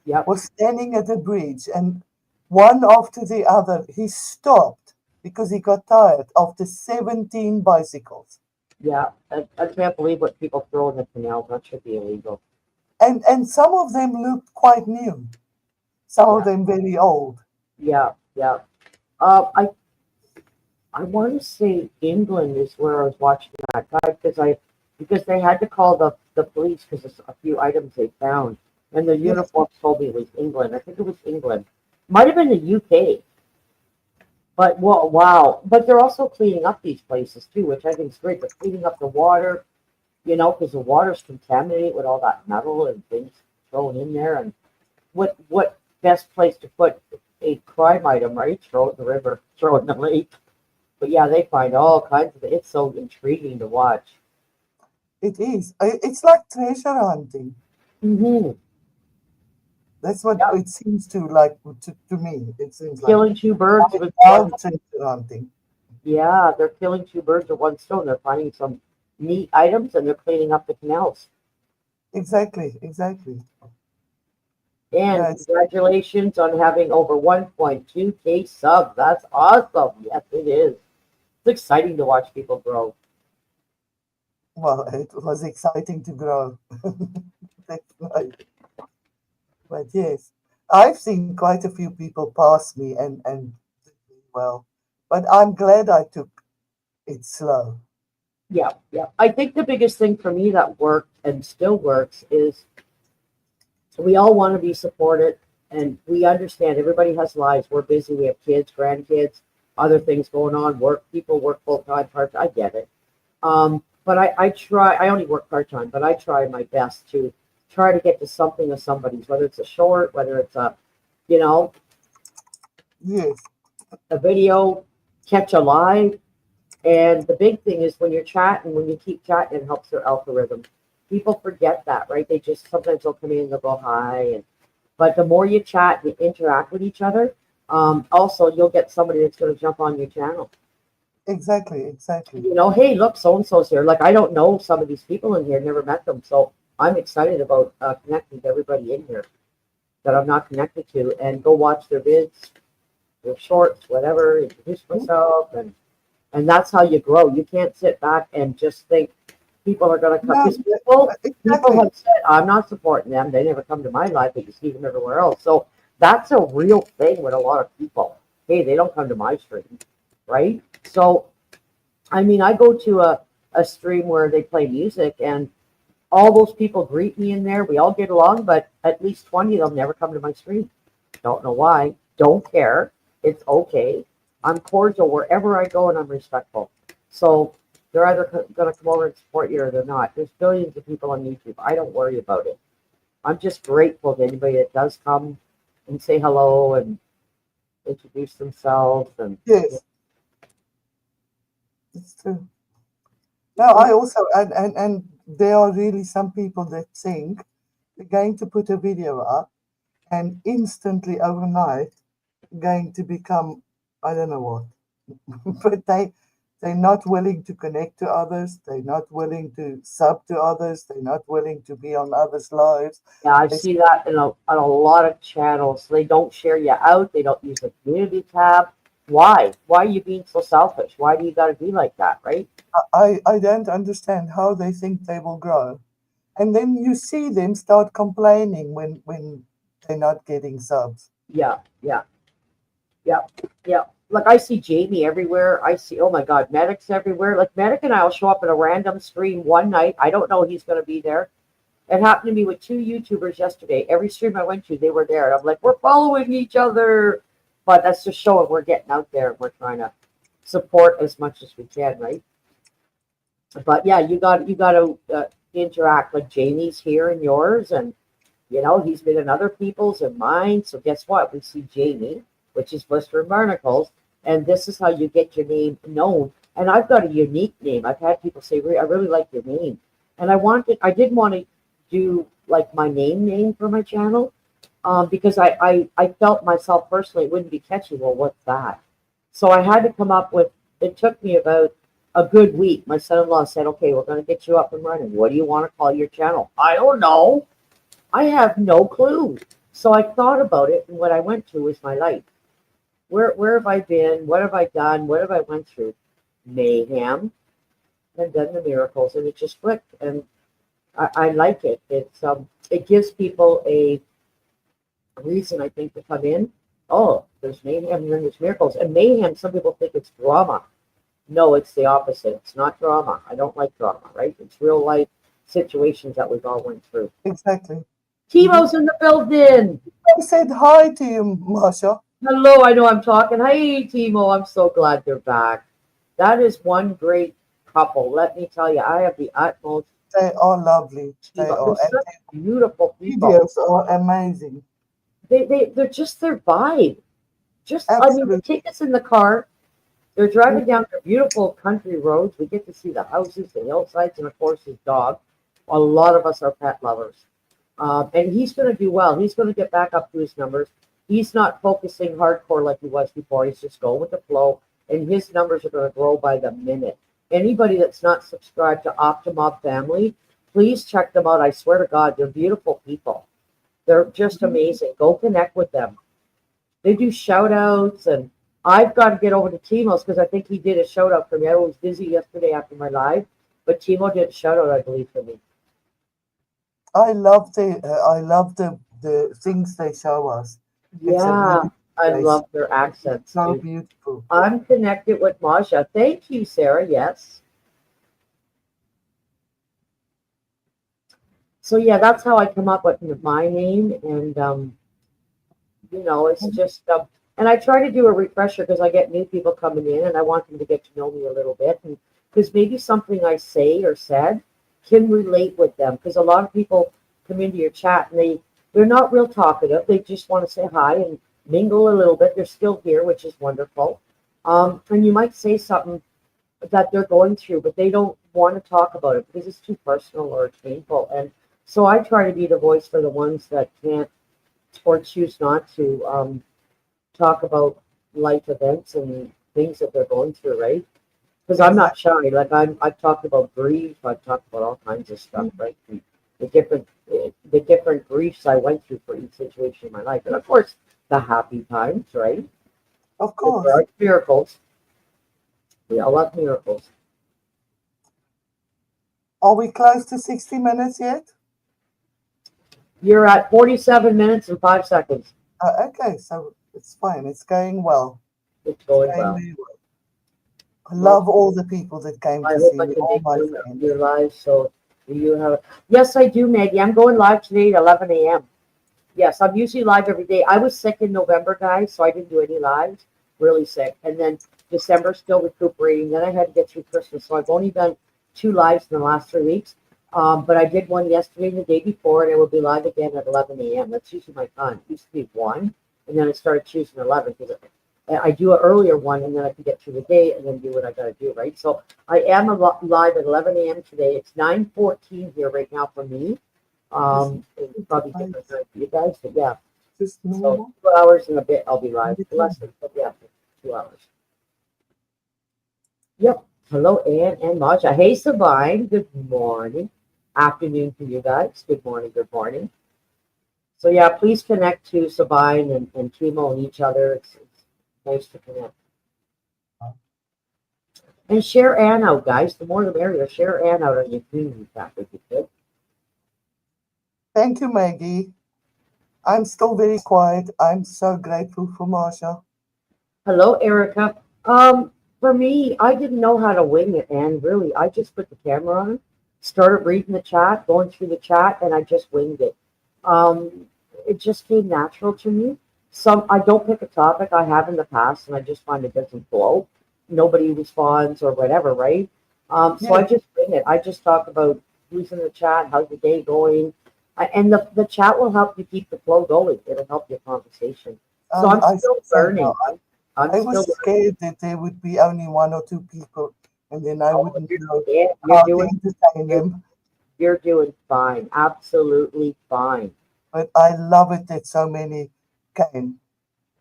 Yep. was standing at a bridge, and one after the other, he stopped because he got tired after 17 bicycles. Yeah, I can't believe what people throw in the canals. That should be illegal. And some of them looked quite new, some of Yeah, them very old. yeah, yeah. I want to say England is where I was watching that guy because they had to call the police because of a few items they found, and the Yes, uniform told me it was England. I think it was England. Might have been the UK, But well, wow! But they're also cleaning up these places too, which I think is great. They're cleaning up the water, because the water's contaminated with all that metal and things thrown in there. And what best place to put a crime item, right? Throw it in the river, throw it in the lake. But yeah, they find all kinds of. It's so intriguing to watch. It is. It's like treasure hunting. Hmm. That's what Yeah, it seems to me. It seems like killing two birds I with one. love treasure hunting. Yeah, they're killing two birds with one stone. They're finding some neat items and they're cleaning up the canals. Exactly, exactly. And Yeah, it's, congratulations on having over 1.2K subs. That's awesome. Yes, it is. It's exciting to watch people grow. well, it was exciting to grow. That's right. But yes, I've seen quite a few people pass me and did really well. But I'm glad I took it slow. Yeah, yeah. I think the biggest thing for me that worked and still works is we all want to be supported and we understand everybody has lives. We're busy. We have kids, grandkids, other things going on, work. People work full time, part time. I get it. But I try, I only work part time, but I try my best to try to get to something of somebody's, whether it's a short, whether it's you know, Yes, a video, catch a live. And the big thing is when you're chatting, when you keep chatting, it helps their algorithm. People forget that, right? They just sometimes they'll come in and they'll go hi. But the more you chat and interact with each other, also you'll get somebody that's going to jump on your channel. exactly, exactly. Hey, look, so and so's here. Like I don't know some of these people in here, never met them, so I'm excited about connecting to everybody in here that I'm not connected to, and go watch their vids, their shorts, whatever. Introduce myself, and that's how you grow. You can't sit back and just think people are going to come. No, Because people exactly. have said, I'm not supporting them. They never come to my life, but you see them everywhere else. So that's a real thing with a lot of people. Hey, they don't come to my stream, right? So, I mean, I go to a stream where they play music, and all those people greet me in there. We all get along, but at least 20 of them never come to my stream. Don't know why. Don't care. It's okay. I'm cordial wherever I go and I'm respectful. So they're either going to come over and support you or they're not. There's billions of people on YouTube. I don't worry about it. I'm just grateful to anybody that does come and say hello and introduce themselves. And yeah, Yes, it's true. No, yeah, I also and there are really some people that think they're going to put a video up and instantly overnight going to become I don't know what. But they're not willing to connect to others, they're not willing to sub to others, they're not willing to be on others' lives. I They see that on a lot of channels. They don't share you out. They don't use the community tab. Why? Why are you being so selfish? Why do you got to be like that, right? I don't understand how they think they will grow. And then you see them start complaining when they're not getting subs. Yeah, yeah. Yeah, yeah. Like I see Jamie everywhere. I see, oh my God, Medic's everywhere. Like Medic and I will show up in a random stream one night. I don't know he's going to be there. It happened to me with two YouTubers yesterday. Every stream I went to, they were there. And I'm like, we're following each other. But that's just showing we're getting out there and we're trying to support as much as we can, right? But yeah, you got to interact. Like Jamie's here and yours, and he's been in other people's and mine. So guess what? We see Jamie, which is Blister and Barnacles, and this is how you get your name known. And I've got a unique name. I've had people say, I really like your name. And I didn't want to do like my name for my channel, because I felt myself personally it wouldn't be catchy. Well, what's that? So I had to come up with, it took me about a good week. My son-in-law said, okay, we're going to get you up and running. What do you want to call your channel? I don't know. I have no clue. So I thought about it, and what I went to was my life. Where have I been? What have I done? What have I went through? Mayhem, and then the miracles, and it just clicked. And I like it. It gives people a reason, I think, to come in. Oh, there's mayhem, and then there's miracles. And mayhem, some people think it's drama. No, it's the opposite. It's not drama. I don't like drama, right? It's real life situations that we've all went through. Exactly. Mhm. Timo's in the building. I said hi to you, Masha. Hello, I know I'm talking. Hey, Timo, I'm so glad you're back. That is one great couple. Let me tell you, I have the utmost They are lovely. They Timo. They're are. And such beautiful their people. videos are amazing. They're just their vibe. Just, I mean, they Absolutely. take us in the car. They're driving down their beautiful country roads. We get to see the houses, the hillsides, and of course his dog. A lot of us are pet lovers. And he's going to do well. He's going to get back up to his numbers. He's not focusing hardcore like he was before. He's just going with the flow, and his numbers are going to grow by the minute. Anybody that's not subscribed to Optimob Family, please check them out. I swear to God, they're beautiful people. They're just amazing. Go connect with them. They do shout outs, and I've got to get over to Timo's because I think he did a shout out for me. I was busy yesterday after my live, but Timo did a shout out, I believe, for me. I love the things they show us. It's a Yeah, beautiful I place. love their It's accents so too. beautiful. I'm connected with Masha. Thank you, Sarah. Yes. So yeah, that's how I come up with my name, and it's just and I try to do a refresher because I get new people coming in, and I want them to get to know me a little bit, and because maybe something I say or said can relate with them. Because a lot of people come into your chat and they're not real talkative. They just want to say hi and mingle a little bit. They're still here, which is wonderful. And you might say something that they're going through, but they don't want to talk about it because it's too personal or painful. And so I try to be the voice for the ones that can't or choose not to talk about life events and things that they're going through, right? Because I'm not Exactly. shy. Like I've talked about grief. I've talked about all kinds of stuff, right? And the different griefs I went through for each situation in my life, and of course the happy times, right? Of With course. our miracles, we all love miracles. Are we close to 60 minutes yet? You're at 47 minutes and 5 seconds. Okay, so it's fine. It's going well. It's It's going going well. really well. I Well, love all the people that came I to hope see I me, can all make my your friends. live. So do you have? Yes, I do, Maggie. I'm going live today at 11 a.m. Yes, I'm usually live every day. I was sick in November, guys, so I didn't do any lives. Really sick, and then December still recuperating. Then I had to get through Christmas, so I've only done two lives in the last 3 weeks. But I did one yesterday and the day before, and I will be live again at 11 a.m. That's usually my time. It used to be one, and then I started choosing 11 because I do an earlier one, and then I can get through the day and then do what I got to do, right? So I am live at 11 a.m. today. It's 9:14 here right now for me. Just, It's probably different time for you guys, but yeah. just So normal. 2 hours and a bit, I'll be live. Everything. Less than, but yeah, 2 hours. Yep. Hello, Anne and Masha. Hey, Sabine. Good morning. Afternoon to you guys. Good morning. Good morning. So yeah, please connect to Sabine and Timo and each other. It's nice to connect. And share Ann out, guys. The more the merrier. Share Ann out on your community tab if you could. Thank you, Maggie. I'm still very quiet. I'm so grateful for Marsha. Hello, Erica. For me, I didn't know how to wing it, and really, I just put the camera on, started reading the chat, going through the chat, and I just winged it. Um, it just came natural to me. Some I don't pick a topic I have in the past, and I just find it doesn't flow. Nobody responds or whatever, right? So I Yes, just wing it. I just talk about who's in the chat, how's the day going, and the chat will help you keep the flow going. It'll help your conversation. So I'm I still say now. learning. I'm I still was learning. scared that there would be only one or two people, and then I Oh, wouldn't know you're how to doing entertain you're, them. you're doing fine. Absolutely fine. But I love it that so many came,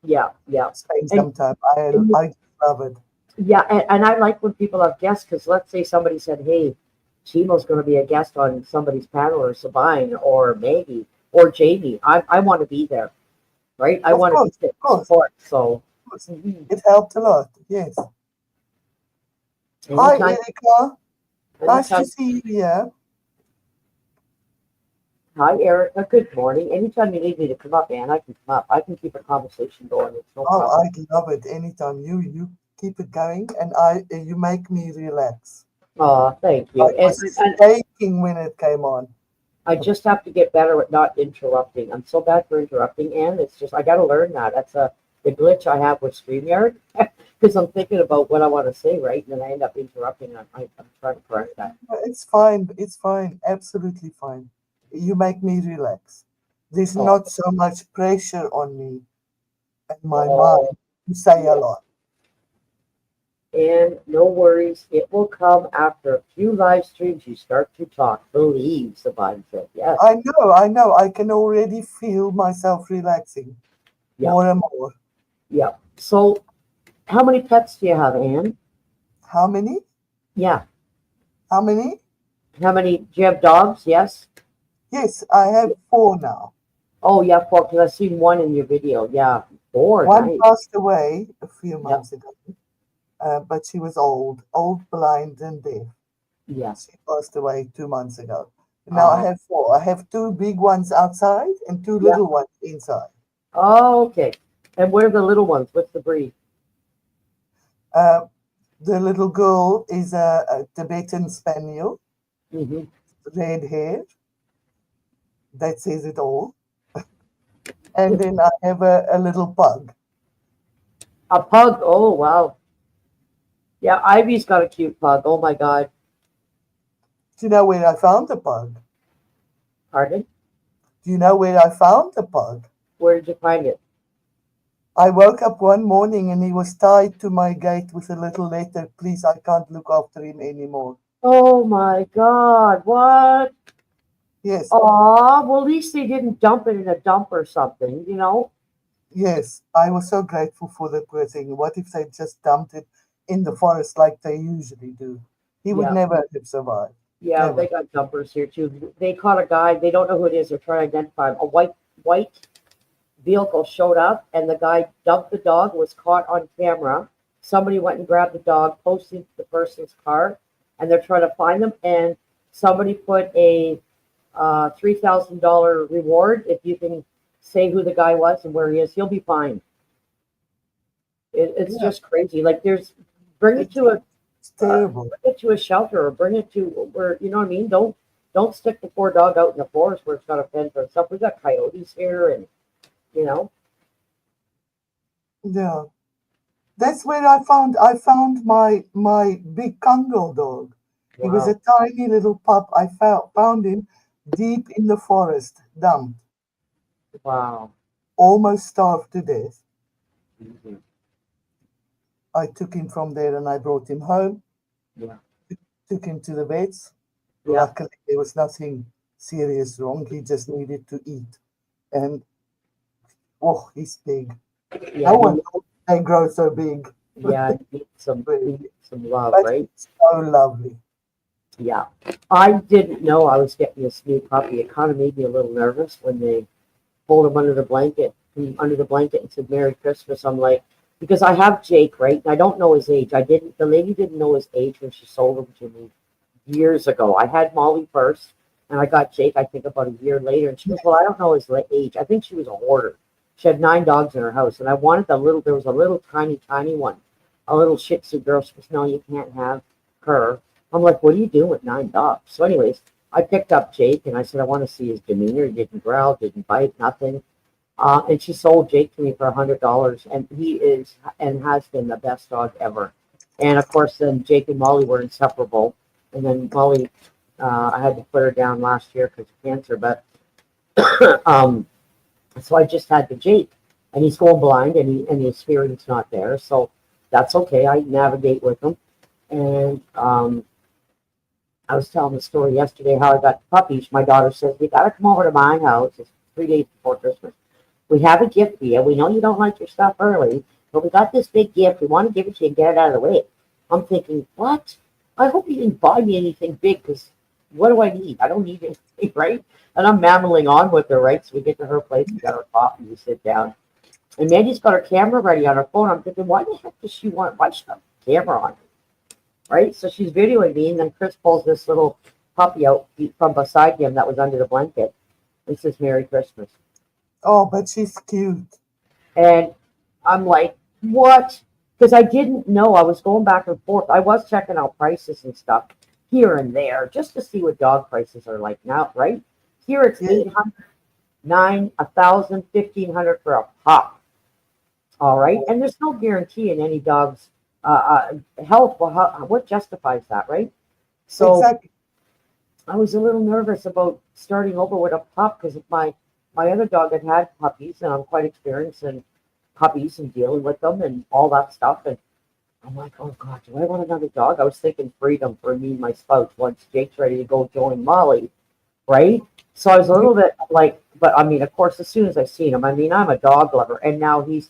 Yeah, yeah. spend And, some time. and I just love it. yeah, and I like when people have guests because let's say somebody said, "Hey, Chimo's going to be a guest on somebody's panel, or Sabine, or Maggie, or Jamie." I want to be there, right? I want to be there Of to course, support. So of course. mhm. It helped a lot. Yes. Hi, anytime, Erika. Nice to anytime. see you here. Hi, Erica. Good morning. Anytime you need me to come up, Ann, I can come up. I can keep a conversation going. It's no Oh, problem. I love it. Anytime you keep it going, and I you make me relax. Oh, thank I you. was shaking when it came on. I just have to get better at not interrupting. I'm so bad for interrupting, and it's just I got to learn that. That's a the glitch I have with StreamYard because I'm thinking about what I want to say, right? And then I end up interrupting. I'm trying to correct that. It's fine. It's fine. Absolutely fine. You make me relax. There's Oh, not so much pressure on me and my oh, mind to say a yeah. lot. And no worries, it will come after a few live streams. You start to talk. Believe, Sabine said. Yes. I know. I can already feel myself relaxing Yep. more and more. Yep. So, how many pets do you have, Anne? How many? Yeah. How many? How many? Do you have dogs? Yes. Yes, I have four now. Oh, yeah, four. Because I've seen one in your video. Yeah, four. One Nice. passed away a few Yep. months ago, but she was old, blind, and deaf. Yeah. She passed away 2 months ago. Now I Uh, have four. I have two big ones outside and two yeah. little ones inside. Oh, okay. And what are the little ones? What's the breed? Uh, the little girl is a Tibetan Spaniel, Hmm. red hair. That says it all. And then I have a little pug. A pug. Oh, wow. Yeah, Ivy's got a cute pug. Oh, my God. Do you know where I found the pug? Pardon? Do you know where I found the pug? Where did you find it? I woke up one morning and he was tied to my gate with a little letter. Please, I can't look after him anymore. Oh, my God. What? Yes, Aw, well, at least they didn't dump it in a dump or something, you know? yes. I was so grateful for the poor thing. What if they just dumped it in the forest like they usually do? He would Yeah. never have survived. Yeah, Never. they got dumpers here too. They caught a guy. They don't know who it is. They're trying to identify him. A white vehicle showed up, and the guy dumped the dog. Was caught on camera. Somebody went and grabbed the dog, posted the person's car, and they're trying to find them. And somebody put a $3,000 reward if you can say who the guy was and where he is. He'll be fine. It's Yeah, just crazy. Like there's bring it it's, to a it's terrible. bring it to a shelter or bring it to where you know what I mean. Don't stick the poor dog out in the forest where it's got a fence or stuff. We got coyotes here, and you know, Yeah. That's where I found my big Kangal dog. He was a wow, tiny little pup. I found him deep in the forest, dumped, wow. almost starved to death. Mhm. I took him from there and I brought him home, Yeah, took him to the vets. yeah, Luckily, there was nothing serious wrong. He just needed to eat. And oh, he's big. yeah. No one thought they grow so big. Yeah. He needs some love, But right? he's so lovely. Yeah. I didn't know I was getting this new puppy. It kind of made me a little nervous when they pulled him under the blanket and said Merry Christmas. I'm like, because I have Jake, right? And I don't know his age. The lady didn't know his age when she sold him to me years ago. I had Molly first and I got Jake, I think about a year later. And she goes, well, I don't know his age. I think she was a hoarder. She had 9 dogs in her house. And I wanted there was a little tiny one, a little Shih Tzu girl. She goes, no, you can't have her. I'm like, what are you doing with 9 dogs? So anyways, I picked up Jake and I said, I want to see his demeanor. He didn't growl, didn't bite, nothing. And she sold Jake to me for $100, and he is and has been the best dog ever. And of course, then Jake and Molly were inseparable. And then Molly, I had to put her down last year because of cancer. But um, so I just had the Jake, and he's going blind, and his hearing's not there. So that's okay. I navigate with him. And I was telling the story yesterday how I got the puppies. My daughter says, "You got to come over to my house." It's 3 days before Christmas. We have a gift for you. We know you don't like your stuff early, but we got this big gift. We want to give it to you and get it out of the way. I'm thinking, what? I hope you didn't buy me anything big because what do I need? I don't need anything, right? And I'm mammering on with her, right? So we get to her place, we got our coffee, we sit down. And Mandy's got her camera ready on her phone. I'm thinking, why the heck does she want, why she have a camera on her, right? So she's videoing me, and then Chris pulls this little puppy out from beside him that was under the blanket and says, Merry Christmas. Oh, but she's cute. And I'm like, what? Because I didn't know. I was going back and forth. I was checking out prices and stuff here and there just to see what dog prices are like now, right? Here it's Yeah, 800, 9, 1,000, 1,500 for a pup. All right. And there's no guarantee in any dog's health. Well, what justifies that, right? So Exactly. I was a little nervous about starting over with a pup because my other dog had puppies, and I'm quite experienced in puppies and dealing with them and all that stuff. And I'm like, oh God, do I want another dog? I was thinking freedom for me and my spouse once Jake's ready to go join Molly, right? So I was a Yeah, little bit like, but I mean, of course, as soon as I seen him, I mean, I'm a dog lover, and now him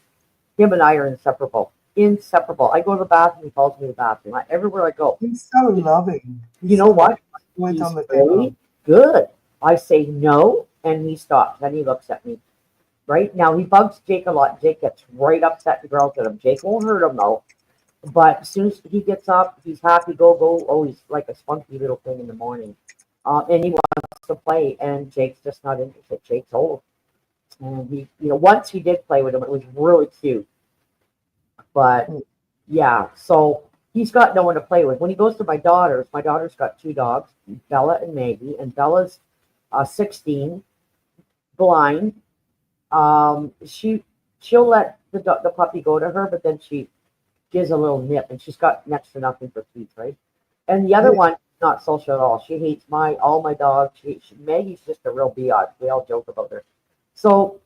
and I are inseparable. Inseparable. I go to the bathroom, he follows me to the bathroom. Everywhere I go. he's so loving. You He's know so loving. what? Wait on He's the camera. really good. I say no, and he stops. Then he looks at me. Right now, he bugs Jake a lot. Jake gets right upset and growls at him. Jake won't hurt him though. But as soon as he gets up, he's happy. Go go. Oh, he's like a spunky little thing in the morning, and he wants to play. And Jake's just not interested. Jake's old, and once he did play with him. It was really cute. But Mm. yeah, so he's got no one to play with. When he goes to my daughter's got two dogs, Bella and Maggie, and Bella's 16, blind. She'll let the puppy go to her, but then she gives a little nip, and she's got next to nothing for teeth, right? And the other Yeah, one, not social at all. She hates all my dogs. Maggie's just a real biatch. We all joke about her. So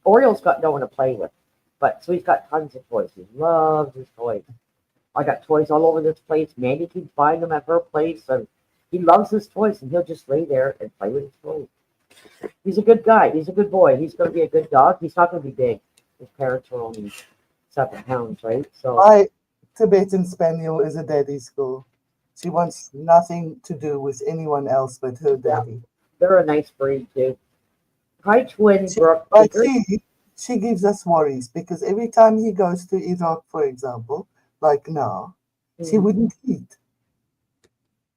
Oriole's got no one to play with, but so he's got tons of toys. He loves his toys. I got toys all over this place. Mandy keeps buying them at her place, and he loves his toys, and he'll just lay there and play with his toys. He's a good guy. He's a good boy. He's going to be a good dog. He's not going to be big. His parents are only 7 pounds, right? So my Tibetan Spaniel is a daddy's girl. She wants nothing to do with anyone else but her yeah, daddy. they're a nice breed too. Hi, twin She, Brooke but Baker. she gives us worries because every time he goes to Iraq, for example, like now, she Mhm. wouldn't eat.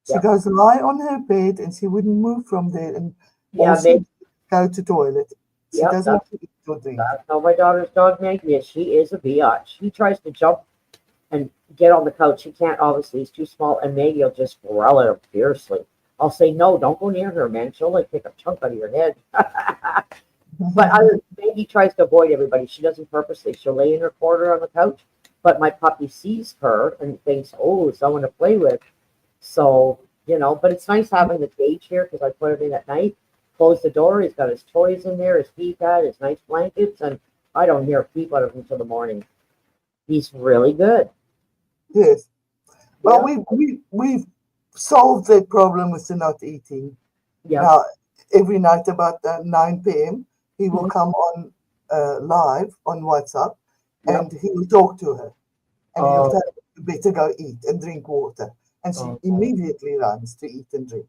She Yeah, goes lie on her bed and she wouldn't move from there and all yeah, she Meg. does is go to toilet. She Yep, doesn't eat or drink. that's how my daughter's dog Maggie is. She is a biatch. She tries to jump and get on the couch. She can't, obviously, he's too small, and Maggie will just growl at her fiercely. I'll say, no, don't go near her, man. She'll like take a chunk out of your head. But Maggie tries to avoid everybody. She doesn't purposely. She'll lay in her corner on the couch, but my puppy sees her and thinks, oh, someone to play with. So, but it's nice having the cage here because I put him in at night, close the door. He's got his toys in there, his pee pad, his nice blankets, and I don't hear a peep out of him until the morning. He's really good. Yes. Well, Yeah, we've solved that problem with the not eating. yeah. Now, every night about 9 p.m., he will Mhm. come on live on WhatsApp Yep. and he will talk to her and he'll Oh, tell her you better go eat and drink water. And she oh, immediately runs to eat and drink.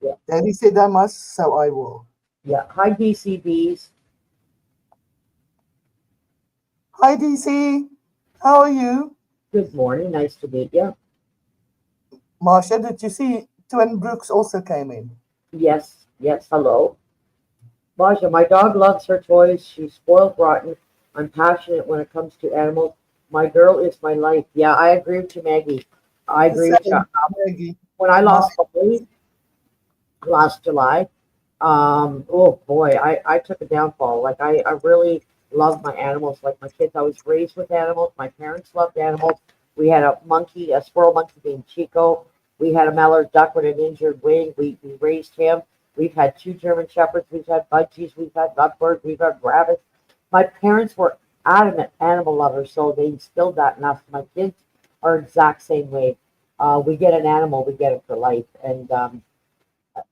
yeah, Daddy said I must, so I will. yeah. Hi, DCBs. Hi, DC. How are you? Good morning. Nice to meet you. Marsha, did you see Twin Brooks also came in? Yes, yes. Hello. Masha, my dog loves her toys. She's spoiled rotten. I'm passionate when it comes to animals. My girl is my life. Yeah, I agree with you, Maggie. I The agree with you. same, Maggie. When I My, lost Polly last July, oh boy, I took a downfall. Like I really love my animals. Like my kids, I was raised with animals. My parents loved animals. We had a monkey, a squirrel monkey named Chico. We had a mallard duck with an injured wing. We raised him. We've had two German shepherds. We've had budgies. We've had lovebirds. We've had rabbits. My parents were adamant animal lovers, so they instilled that in us. My kids are exact same way. We get an animal, we get it for life, and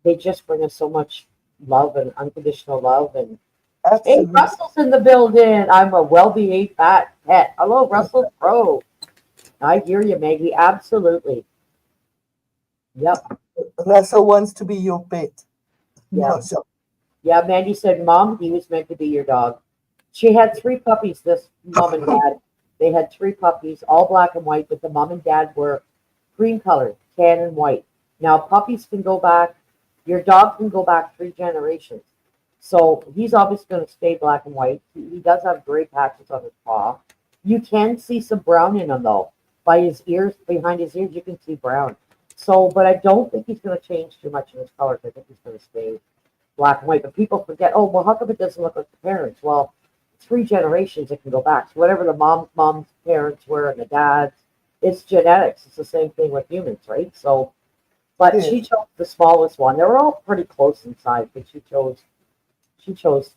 they just bring us so much love and unconditional love. And hey, absolutely. Russell's in the building. I'm a well-behaved fat pet. Hello, Russell Pro. I hear you, Maggie. Absolutely. Yep. Russell wants to be your pet. Yeah. Marsha. Yeah. Mandy said, Mom, he was meant to be your dog. She had three puppies, this mom and dad. They had three puppies, all black and white, but the mom and dad were cream colored, tan and white. Now, puppies can go back, your dog can go back 3 generations. So he's obviously going to stay black and white. He does have gray patches on his paw. You can see some brown in him, though. By his ears, behind his ears, you can see brown. So, but I don't think he's going to change too much in his colors. I think he's going to stay black and white. But people forget, oh, well, how come it doesn't look like the parents? Well, three generations that can go back. So whatever the mom's parents were and the dad's, it's genetics. It's the same thing with humans, right? So, but she Yes. chose the smallest one. They were all pretty close in size, but she chose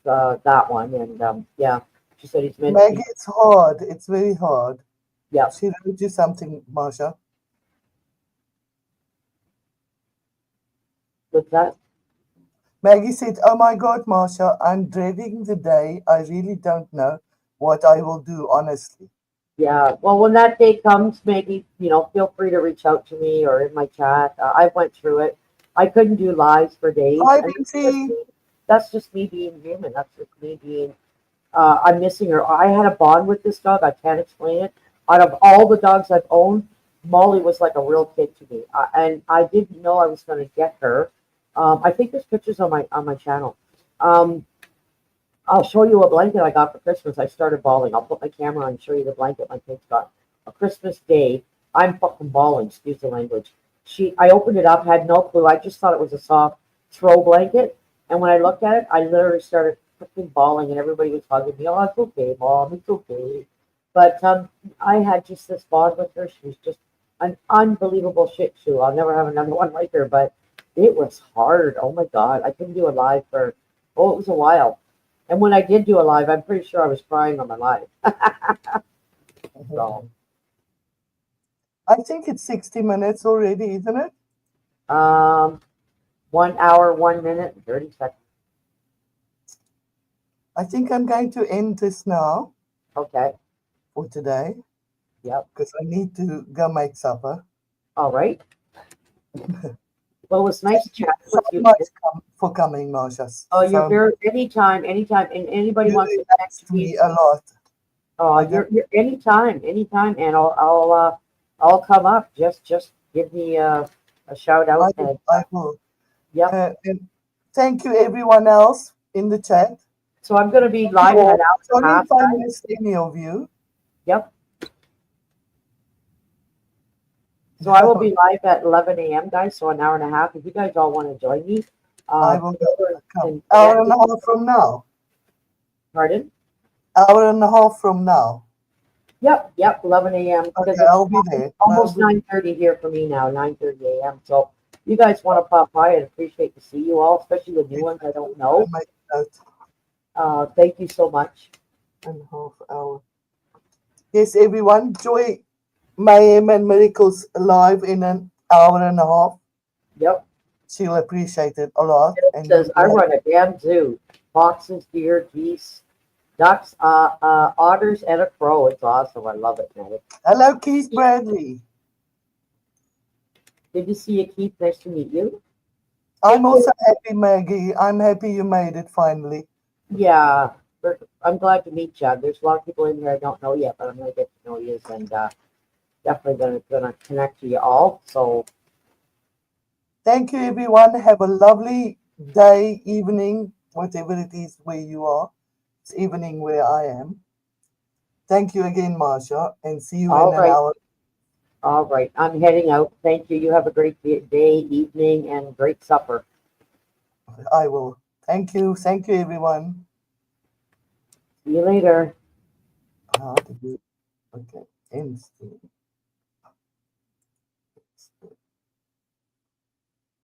that one, and yeah, she said he's meant to Maggie, be. it's hard. It's very hard. Yep, She wrote you something, Marsha. with that. Maggie said, "Oh my God, Marsha, I'm dreading the day. I really don't know what I will do, honestly." Yeah, well, when that day comes, Maggie, feel free to reach out to me or in my chat. I went through it. I couldn't do lives for days, Hi, and Binti. that's just me being human. That's just me being. I'm missing her. I had a bond with this dog. I can't explain it. Out of all the dogs I've owned, Molly was like a real kid to me, and I didn't know I was going to get her. I think there's pictures on my channel. Um, I'll show you a blanket I got for Christmas. I started bawling. I'll put my camera on and show you the blanket my kids got. A Christmas day, I'm fucking bawling, excuse the language. I opened it up, had no clue. I just thought it was a soft throw blanket. And when I looked at it, I literally started fucking bawling and everybody was hugging me. Oh, it's okay, mom, it's okay. But I had just this bond with her. She was just an unbelievable shit shoe. I'll never have another one like her, but it was hard. Oh my God. I couldn't do a live for, oh, it was a while. And when I did do a live, I'm pretty sure I was crying on my live. So, I think it's 60 minutes already, isn't it? um, 1 hour, 1 minute, and 30 seconds. I think I'm going to end this now Okay. for today Yep. because I need to go make supper. All right. Well, it was nice Thank you chatting so with you. much for coming, Marsha. Oh, you're So very anytime, anytime, and anybody you wants to connect relaxed with me. me a lot. Oh, I don't, you're anytime, anytime, and I'll come up. Just give me a shout I out, will. and I will. yep. And thank you, everyone else in the chat. So I'm gonna be You live in an all. hour and a Sorry half, if I guys. missed any of you. Yep. So I will be live at 11 a.m., guys. So an hour and a half. If you guys all want to join me, I will come over come. and Hour connect and with a me. half from now. Pardon? Hour and a half from now. Yep, 11 a.m. because Okay, it's I'll be there. No, almost 9:30 here for me now, 9:30 a.m. So you guys want to pop by, I'd appreciate to see you all, especially the new ones I don't I know. make note. Thank you so much. And a half hour. Yes, everyone. Joy Mayhem and Miracles live in an hour and a half. Yep. She'll appreciate it a lot. It And says you'll I be run a damn zoo. Foxes, deer, geese, ducks, otters, and a crow. It's awesome. I love it, man. hello, Keith Bradley. Good to see you, Keith. Nice to meet you. I'm Take care. also happy, Maggie. I'm happy you made it finally. Yeah, I'm glad to meet you. There's a lot of people in here I don't know yet, but I'm gonna get to know you, and definitely gonna connect to you all. So Thank you, everyone. Have a lovely day, evening, whatever it is where you are. It's evening where I am. Thank you again, Marsha, and see you in all an right, hour. all right. I'm heading out. Thank you. You have a great day, evening, and great supper. I will. Thank you. Thank you, everyone. See you later. How to do? Okay. End stream.